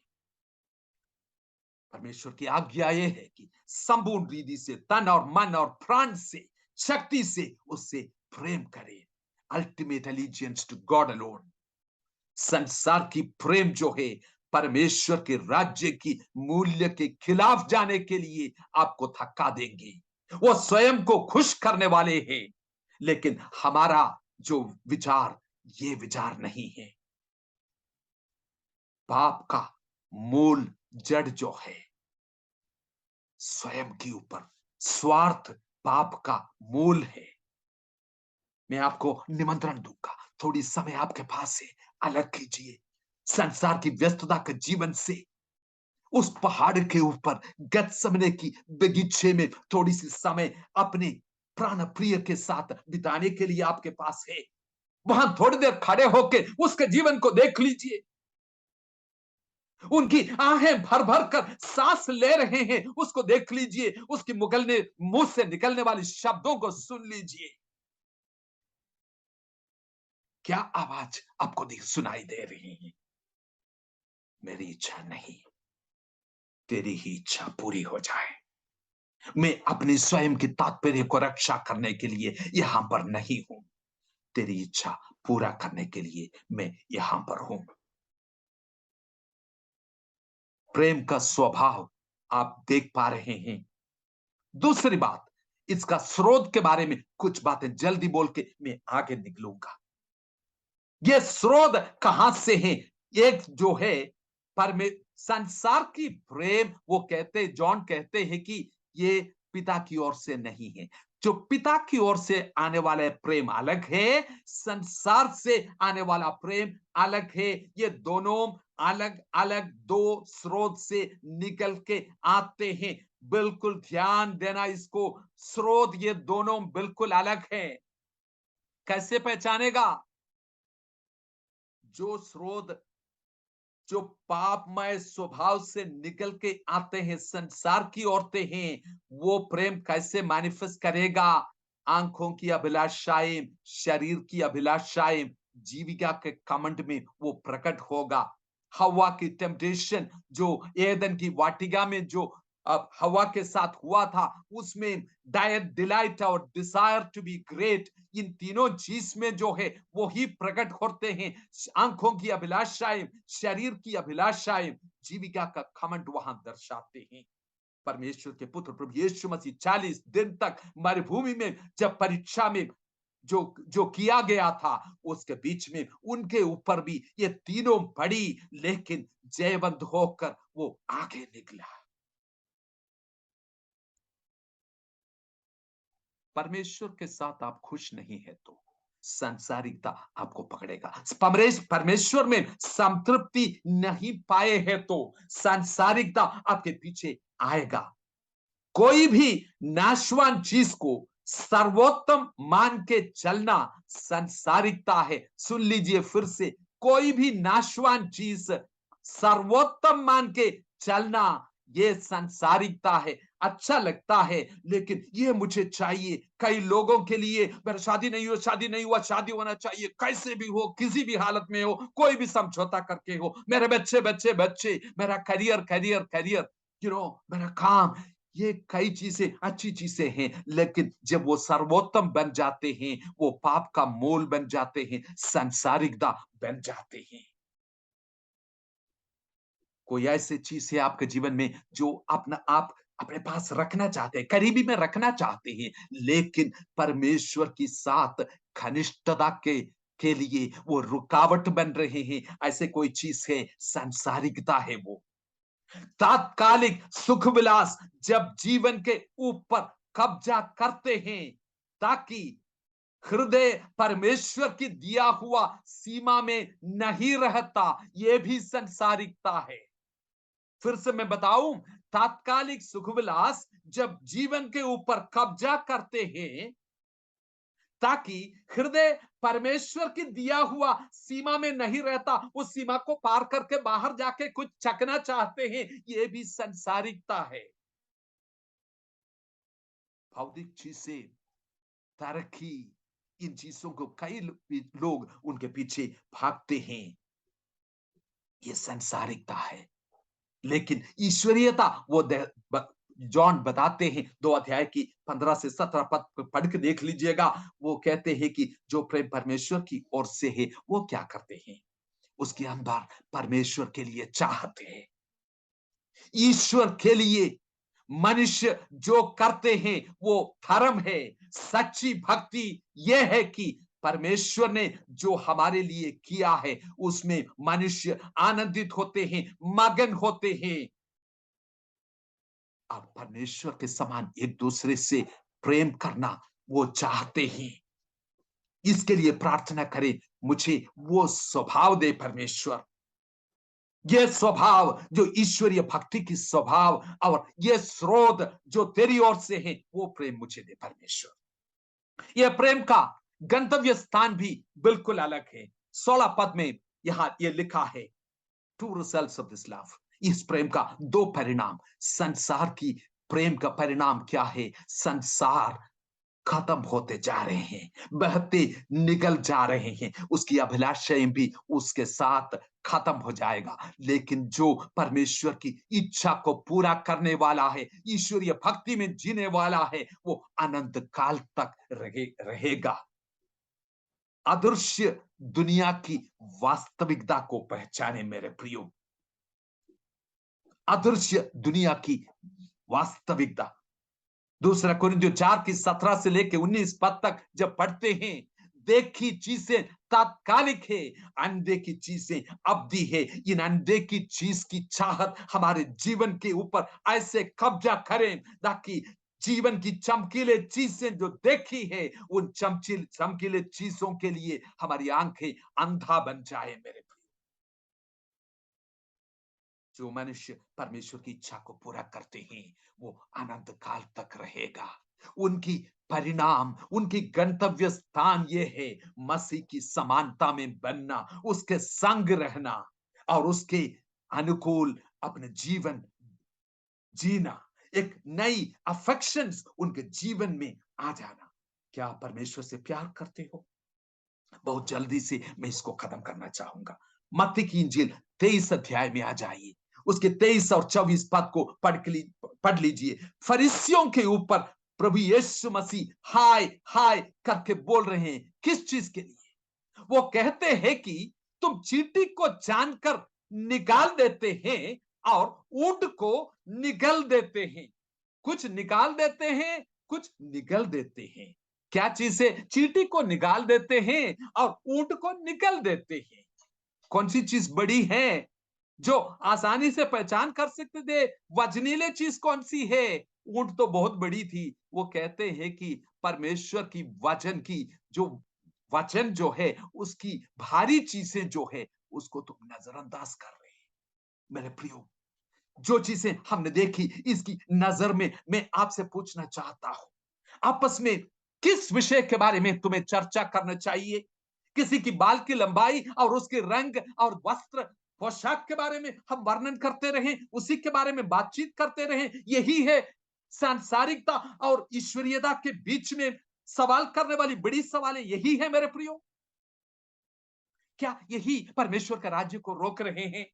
परमेश्वर की आज्ञा यह है कि संपूर्ण रीति से, तन और मन और प्राण से, शक्ति से उससे प्रेम करें। Ultimate allegiance to God alone. संसार की प्रेम जो है, परमेश्वर के राज्य की मूल्य के खिलाफ जाने के लिए आपको थका देंगे। वो स्वयं को खुश करने वाले हैं, लेकिन हमारा जो विचार, ये विचार नहीं है। पाप का मूल जड़ जो है, स्वयं के ऊपर स्वार्थ पाप का मूल है। मैं आपको निमंत्रण दूंगा, थोड़ी समय आपके पास से अलग कीजिए संसार की व्यस्तता के जीवन से। उस पहाड़ के ऊपर गत्समने की बगीचे में थोड़ी सी समय अपने प्राण प्रिय के साथ बिताने के लिए आपके पास है। वहां थोड़ी देर खड़े होकर उसके जीवन को देख लीजिए। उनकी आहें भर भर कर सांस ले रहे हैं, उसको देख लीजिए। उसकी मुगलने मुंह से निकलने वाली शब्दों को सुन लीजिए। क्या आवाज आपको सुनाई दे रही है? मेरी इच्छा नहीं, तेरी ही इच्छा पूरी हो जाए। मैं अपनी स्वयं की तात्पर्य को रक्षा करने के लिए यहां पर नहीं हूं, तेरी इच्छा पूरा करने के लिए मैं यहां पर हूं। प्रेम का स्वभाव आप देख पा रहे हैं। दूसरी बात, इसका स्रोत के बारे में कुछ बातें जल्दी बोल के मैं आगे निकलूंगा। ये स्रोत कहां से है? एक जो है परमे संसार की प्रेम, वो कहते, जॉन कहते हैं कि ये पिता की ओर से नहीं है। जो पिता की ओर से आने वाला प्रेम अलग है, संसार से आने वाला प्रेम अलग है। ये दोनों अलग अलग दो स्रोत से निकल के आते हैं। बिल्कुल ध्यान देना इसको, स्रोत ये दोनों बिल्कुल अलग है। कैसे पहचानेगा? जो स्रोत जो पापमय स्वभाव से निकल के आते हैं, संसार की औरतें हैं, वो प्रेम कैसे मैनिफेस्ट करेगा? आंखों की अभिलाषाएं, शरीर की अभिलाषाएं, जीविका के कमंड में वो प्रकट होगा। हवा की टेम्पटेशन जो एदन की वाटिका में जो अब हवा के साथ हुआ था, उसमें डायट, डिलाइट और डिजायर टू बी ग्रेट, इन तीनों चीज में जो है वो ही प्रकट होते हैं। आंखों की अभिलाषाएं, शरीर की अभिलाषाएं, जीविका का घमंड वहां दर्शाते हैं। परमेश्वर के पुत्र प्रभु यीशु मसीह 40 दिन तक मरुभूमि में जब परीक्षा में जो जो किया गया था, उसके बीच में उनके ऊपर भी ये तीनों बड़ी, लेकिन जयवंत होकर वो आगे निकला। परमेश्वर के साथ आप खुश नहीं है तो सांसारिकता आपको पकड़ेगा। परमेश्वर में संतृप्ति नहीं पाए हैं तो सांसारिकता आपके पीछे आएगा। कोई भी नाशवान चीज को सर्वोत्तम मान के चलना सांसारिकता है। सुन लीजिए फिर से, कोई भी नाशवान चीज सर्वोत्तम मान के चलना, ये सांसारिकता है। अच्छा लगता है, लेकिन ये मुझे चाहिए। कई लोगों के लिए मेरा शादी नहीं हुआ, शादी नहीं हुआ, शादी होना चाहिए, कैसे भी हो, किसी भी हालत में हो, कोई भी समझौता करके हो, मेरे बच्चे बच्चे बच्चे, मेरा करियर करियर करियर, मेरा काम। ये कई चीजें अच्छी चीजें हैं, लेकिन जब वो सर्वोत्तम बन जाते हैं, वो पाप का मूल बन जाते हैं, सांसारिकता बन जाते हैं। कोई ऐसी चीज है आपके जीवन में जो अपना आप अपने पास रखना चाहते हैं, करीबी में रखना चाहते हैं, लेकिन परमेश्वर के साथ घनिष्ठता के लिए वो रुकावट बन रहे हैं। ऐसे कोई चीज है, सांसारिकता है। वो तात्कालिक सुख विलास जब जीवन के ऊपर कब्जा करते हैं, ताकि हृदय परमेश्वर की दिया हुआ सीमा में नहीं रहता, यह भी संसारिकता है। फिर से मैं बताऊं, तात्कालिक सुख विलास जब जीवन के ऊपर कब्जा करते हैं, ताकि हृदय परमेश्वर की दिया हुआ सीमा में नहीं रहता, उस सीमा को पार करके बाहर जाके कुछ चखना चाहते हैं, ये भी संसारिकता है। भौतिक चीजें, तरक्की, इन चीजों को कई लोग उनके पीछे भागते हैं, ये संसारिकता है। लेकिन ईश्वरीयता वो जॉन बताते हैं 2 अध्याय की 15 से 17 पद पढ़ के देख लीजिएगा। वो कहते हैं कि जो प्रेम परमेश्वर की ओर से है वो क्या करते हैं, उसके अंदर परमेश्वर के लिए चाहते हैं, ईश्वर के लिए मनुष्य जो करते हैं वो धर्म है। सच्ची भक्ति यह है कि परमेश्वर ने जो हमारे लिए किया है उसमें मनुष्य आनंदित होते हैं, मगन होते हैं और परमेश्वर के समान एक दूसरे से प्रेम करना वो चाहते हैं। इसके लिए प्रार्थना करें, मुझे वो स्वभाव दे परमेश्वर, ये स्वभाव जो ईश्वरीय भक्ति की स्वभाव, और ये स्रोत जो तेरी ओर से है वो प्रेम मुझे दे परमेश्वर। ये प्रेम का गंतव्य स्थान भी बिल्कुल अलग है। 16 पद में यहां ये लिखा है, two results of this love, इस प्रेम का 2 परिणाम। संसार की प्रेम का परिणाम क्या है? संसार खत्म होते जा रहे हैं, बहते निकल जा रहे हैं, उसकी अभिलाषाएं भी उसके साथ खत्म हो जाएगा। लेकिन जो परमेश्वर की इच्छा को पूरा करने वाला है, ईश्वरीय भक्ति में जीने वाला है, वो अनंत काल तक रहेगा। अदृश्य दुनिया की वास्तविकता को पहचाने मेरे प्रियो, अदृश्य दुनिया की वास्तविकता। दूसरा कोरिन्थियों 4 की 17 से लेके 19 पद तक जब पढ़ते हैं, देखी चीजें तात्कालिक है, अनदेखी चीजें अवधि है। इन अनदेखी चीज की चाहत हमारे जीवन के ऊपर ऐसे कब्जा करें ताकि जीवन की चमकीले चीजें जो देखी है, उन चमकीले चीजों के लिए हमारी आंखें अंधा बन जाए मेरे। जो मनुष्य परमेश्वर की इच्छा को पूरा करते हैं वो अनंत काल तक रहेगा। उनकी परिणाम, उनकी गंतव्य स्थान ये है, मसीह की समानता में बनना, उसके संग रहना और उसके अनुकूल अपने जीवन जीना, एक नई अफेक्शंस उनके जीवन में आ जाना। क्या परमेश्वर से प्यार करते हो? बहुत जल्दी से मैं इसको खत्म करना चाहूंगा। मत्ती की इंजील 23 अध्याय में आ जाइए, उसके 23 और 24 पद को पढ़ लीजिए। फरीसियों के ऊपर प्रभु यीशु मसीह हाय हाय करके बोल रहे हैं। किस चीज के लिए? वो कहते हैं कि तुम चींटी को जानकर निकाल देते हैं और ऊंट को निगल देते हैं। कुछ निकाल देते हैं, कुछ निगल देते हैं। क्या चीज से? चींटी को निकाल देते हैं और ऊंट को निगल देते हैं। कौन सी चीज बड़ी है जो आसानी से पहचान कर सकते थे? वजनीले चीज कौन सी है? ऊंट तो बहुत बड़ी थी। वो कहते हैं कि परमेश्वर की वचन की जो वचन जो है, उसकी भारी चीजें जो है उसको तुम नजरअंदाज कर रहे हैं मेरे प्रियो। जो चीजें हमने देखी, इसकी नजर में मैं आपसे पूछना चाहता हूं, आपस में किस विषय के बारे में तुम्हें चर्चा करना चाहिए? किसी की बाल की लंबाई और उसके रंग और वस्त्र पोशाक के बारे में हम वर्णन करते रहे, उसी के बारे में बातचीत करते रहे? यही है सांसारिकता और ईश्वरीयता के बीच में सवाल करने वाली बड़ी सवालें, यही है मेरे प्रियो। क्या यही परमेश्वर के राज्य को रोक रहे हैं?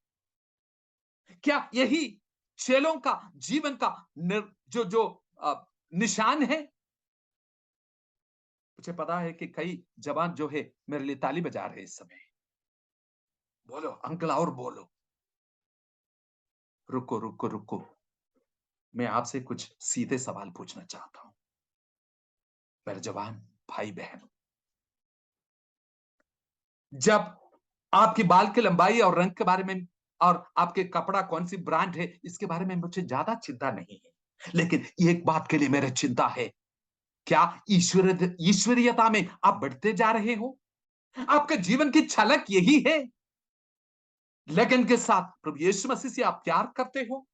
क्या यही चेलों का जीवन का जो जो निशान है? मुझे पता है कि कई जवान जो है मेरे लिए ताली बजा रहे हैं इस समय। बोलो अंकल, और बोलो। रुको रुको रुको, मैं आपसे कुछ सीधे सवाल पूछना चाहता हूं मेरे जवान भाई बहन। जब आपकी बाल की लंबाई और रंग के बारे में और आपके कपड़ा कौन सी ब्रांड है, इसके बारे में मुझे ज्यादा चिंता नहीं है, लेकिन एक बात के लिए मेरी चिंता है, क्या ईश्वरीयता में आप बढ़ते जा रहे हो? आपके जीवन की झलक यही है? लगन के साथ प्रभु यीशु मसीह से आप प्यार करते हो?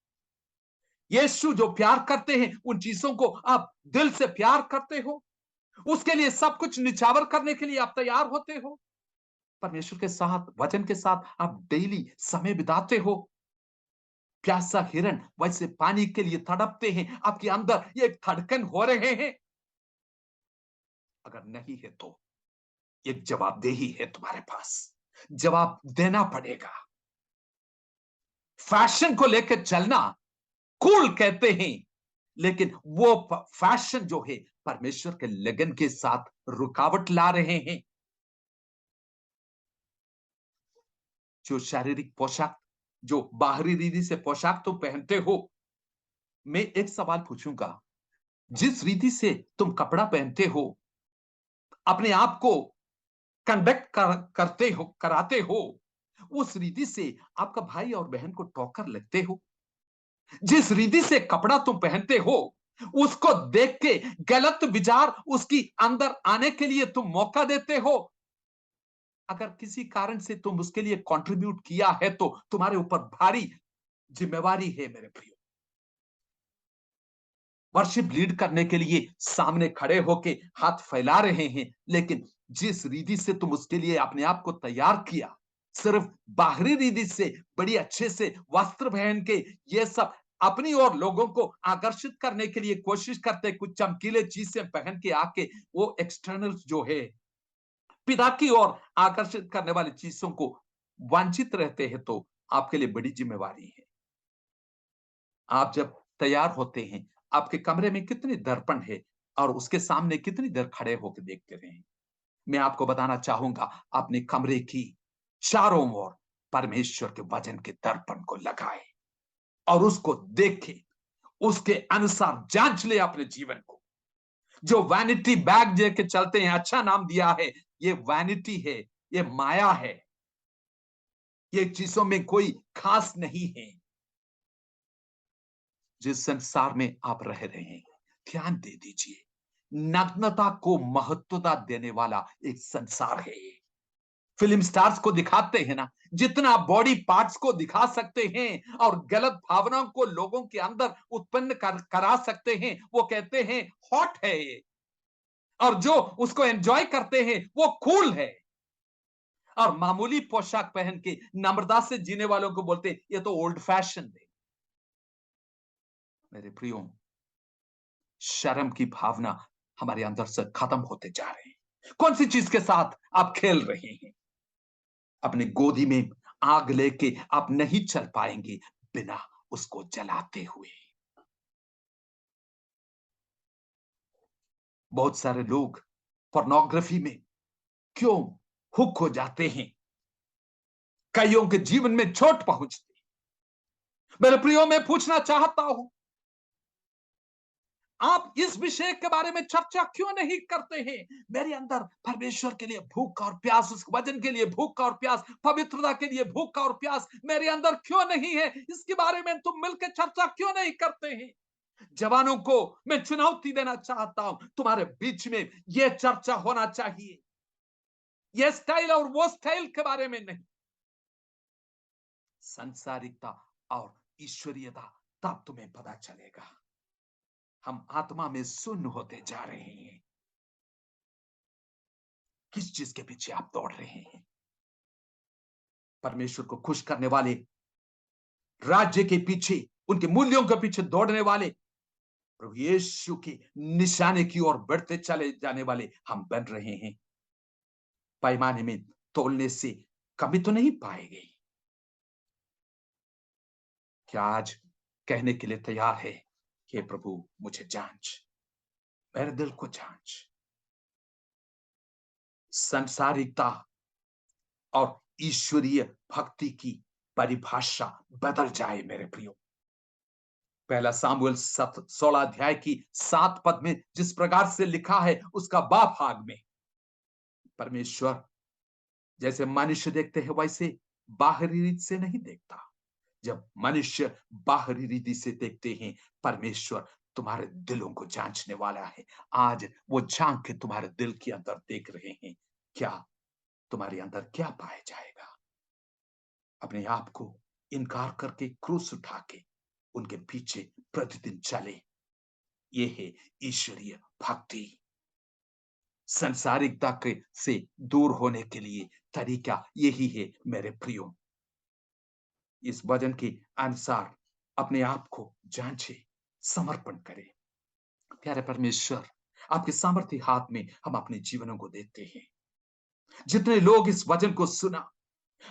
यीशु जो प्यार करते हैं उन चीजों को आप दिल से प्यार करते हो? उसके लिए सब कुछ निछावर करने के लिए आप तैयार होते हो। परमेश्वर के साथ, वचन के साथ आप डेली समय बिताते हो। प्यासा हिरन वैसे पानी के लिए तड़पते हैं, आपके अंदर एक धड़कन हो रहे हैं। अगर नहीं है तो एक जवाबदेही है तुम्हारे पास, जवाब देना पड़ेगा। फैशन को लेकर चलना कूल कहते हैं, लेकिन वो फैशन जो है परमेश्वर के लगन के साथ रुकावट ला रहे हैं। जो शारीरिक पोशाक, जो बाहरी रीति से पोशाक तुम पहनते हो, मैं एक सवाल पूछूंगा। जिस रीति से तुम कपड़ा पहनते हो, अपने आप को कंडक्ट करते हो, कराते हो, उस रीति से आपका भाई और बहन को टोकर लगते हो। जिस रीति से कपड़ा तुम पहनते हो, उसको देख के गलत विचार उसकी अंदर आने के लिए तुम मौका देते हो। अगर किसी कारण से तुम उसके लिए कंट्रीब्यूट किया है तो तुम्हारे ऊपर भारी जिम्मेवारी है मेरे प्रियो। वर्शिप लीड करने के लिए सामने खड़े होके हाथ फैला रहे हैं, लेकिन जिस रीति से तुम उसके लिए अपने आप को तैयार किया, सिर्फ बाहरी रीति से बड़ी अच्छे से वस्त्र पहन के ये सब अपनी और लोगों को आकर्षित करने के लिए कोशिश करते, कुछ चमकीले चीजें पहन के आके वो एक्सटर्नल जो है पिता की ओर आकर्षित करने वाली चीजों को वांछित रहते हैं, तो आपके लिए बड़ी जिम्मेवारी है। आप जब तैयार होते हैं, आपके कमरे में कितनी दर्पण है और उसके सामने कितनी देर खड़े होकर देखते रहे। मैं आपको बताना चाहूंगा, अपने कमरे की चारों ओर परमेश्वर के वचन के दर्पण को लगाए और उसको देखे, उसके अनुसार जांच ले अपने जीवन को। जो वैनिटी बैग लेके चलते हैं, अच्छा नाम दिया है, ये वैनिटी है, ये माया है, ये चीजों में कोई खास नहीं है। जिस संसार में आप रह रहे हैं, ध्यान दे दीजिए, नग्नता को महत्वता देने वाला एक संसार है ये। फिल्म स्टार्स को दिखाते हैं ना, जितना बॉडी पार्ट्स को दिखा सकते हैं और गलत भावनाओं को लोगों के अंदर उत्पन्न करा सकते हैं, वो कहते हैं हॉट है ये। और जो उसको एंजॉय करते हैं वो कूल है। और मामूली पोशाक पहन के नम्रता से जीने वालों को बोलते हैं ये तो ओल्ड फैशन है। मेरे प्रियो, शर्म की भावना हमारे अंदर से खत्म होते जा रहे हैं। कौन सी चीज के साथ आप खेल रहे हैं? अपनी गोदी में आग लेके आप नहीं चल पाएंगे बिना उसको जलाते हुए। बहुत सारे लोग पोर्नोग्राफी में क्यों हुक हो जाते हैं, कईयों के जीवन में चोट पहुंचती। मेरे प्रियो, मैं पूछना चाहता हूं, आप इस विषय के बारे में चर्चा क्यों नहीं करते हैं? मेरे अंदर परमेश्वर के लिए भूख और प्यास, उस वचन के लिए भूख और प्यास, पवित्रता के लिए भूख और प्यास मेरे अंदर क्यों नहीं है? इसके बारे में तुम मिलकर चर्चा क्यों नहीं करते हैं? जवानों को मैं चुनौती देना चाहता हूं, तुम्हारे बीच में यह चर्चा होना चाहिए। यह स्टाइल और वो स्टाइल के बारे में नहीं, संसारिकता और ईश्वरीयता, तब तुम्हें पता चलेगा हम आत्मा में शून्य होते जा रहे हैं। किस चीज के पीछे आप दौड़ रहे हैं? परमेश्वर को खुश करने वाले, राज्य के पीछे, उनके मूल्यों के पीछे दौड़ने वाले, प्रभु यीशु के निशाने की ओर बढ़ते चले जाने वाले हम बन रहे हैं। पैमाने में तोलने से कमी तो नहीं पाएंगे। क्या आज कहने के लिए तैयार है, हे प्रभु मुझे जांच, मेरे दिल को जांच। संसारिकता और ईश्वरीय भक्ति की परिभाषा बदल जाए मेरे प्रियो। पहला सामुएल 16 अध्याय की 7 पद में जिस प्रकार से लिखा है, उसका बा भाग में परमेश्वर जैसे मनुष्य देखते हैं वैसे बाहरी रीति से नहीं देखता। जब मनुष्य बाहरी रीति से देखते हैं, परमेश्वर तुम्हारे दिलों को जांचने वाला है। आज वो झांक के तुम्हारे दिल के अंदर देख रहे हैं, क्या तुम्हारे अंदर क्या पाया जाएगा। अपने आप को इनकार करके क्रूस उठा के उनके पीछे प्रतिदिन चले। ये है ईश्वरीय भक्ति। संसारिकता के से दूर होने के लिए तरीका यही है मेरे प्रियो। इस वचन के अनुसार अपने आप को जांचे, समर्पण करें। प्यारे परमेश्वर, आपके सामर्थ्य हाथ में हम अपने जीवनों को देते हैं। जितने लोग इस वचन को सुना,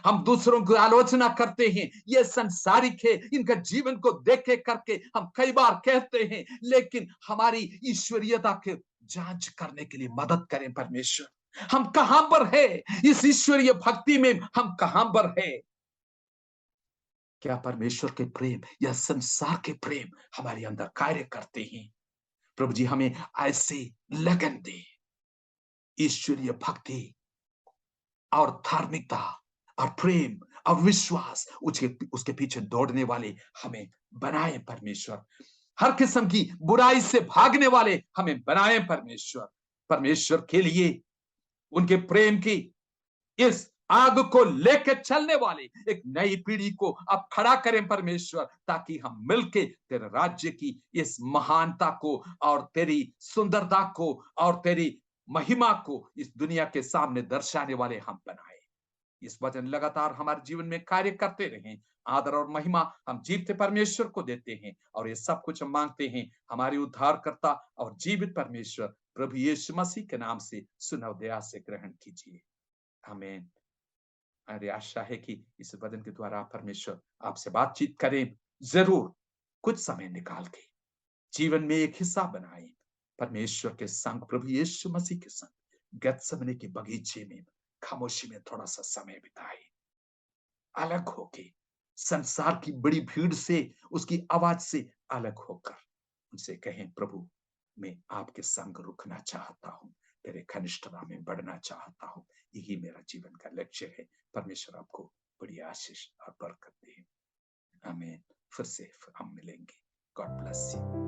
हम दूसरों की आलोचना करते हैं, ये संसारिक है, इनका जीवन को देखे करके हम कई बार कहते हैं, लेकिन हमारी ईश्वरीयता के जांच करने के लिए मदद करें परमेश्वर। हम कहां पर है इस ईश्वरीय भक्ति में, हम कहां पर है? क्या परमेश्वर के प्रेम या संसार के प्रेम हमारे अंदर कार्य करते हैं? प्रभु जी, हमें ऐसे लगन दे, ईश्वरीय भक्ति और धार्मिकता और प्रेम और विश्वास उसके उसके पीछे दौड़ने वाले हमें बनाए परमेश्वर। हर किस्म की बुराई से भागने वाले हमें बनाए परमेश्वर। परमेश्वर के लिए उनके प्रेम की इस आग को लेकर चलने वाले एक नई पीढ़ी को अब खड़ा करें परमेश्वर, ताकि हम मिलके तेरे राज्य की इस महानता को और तेरी सुंदरता को और तेरी महिमा को इस दुनिया के सामने दर्शाने वाले हम बनाए। इस वचन लगातार हमारे जीवन में कार्य करते रहें। आदर और महिमा हम जीवते परमेश्वर को देते हैं और ये सब कुछ हम मांगते हैं हमारे उद्धारकर्ता और जीवित परमेश्वर प्रभु यीशु मसीह के नाम से। सुनव दया से ग्रहण कीजिए। आमीन। मेरी आशा है कि इस वचन के द्वारा परमेश्वर आपसे बातचीत करें। जरूर कुछ समय निकाल के जीवन में एक हिस्सा बनाए परमेश्वर के संग, प्रभु यीशु मसीह के संग गत्समने के बगीचे में खामोशी में थोड़ा सा समय बिताए, अलग होके संसार की बड़ी भीड़ से, उसकी आवाज से अलग होकर उनसे कहें, प्रभु मैं आपके संग रुकना चाहता हूँ, तेरे घनिष्ठता में बढ़ना चाहता हूँ। यही मेरा जीवन का लक्ष्य है। परमेश्वर आपको बड़ी आशीष और बरकत दे। आमीन। फिर से हम मिलेंगे। God bless you.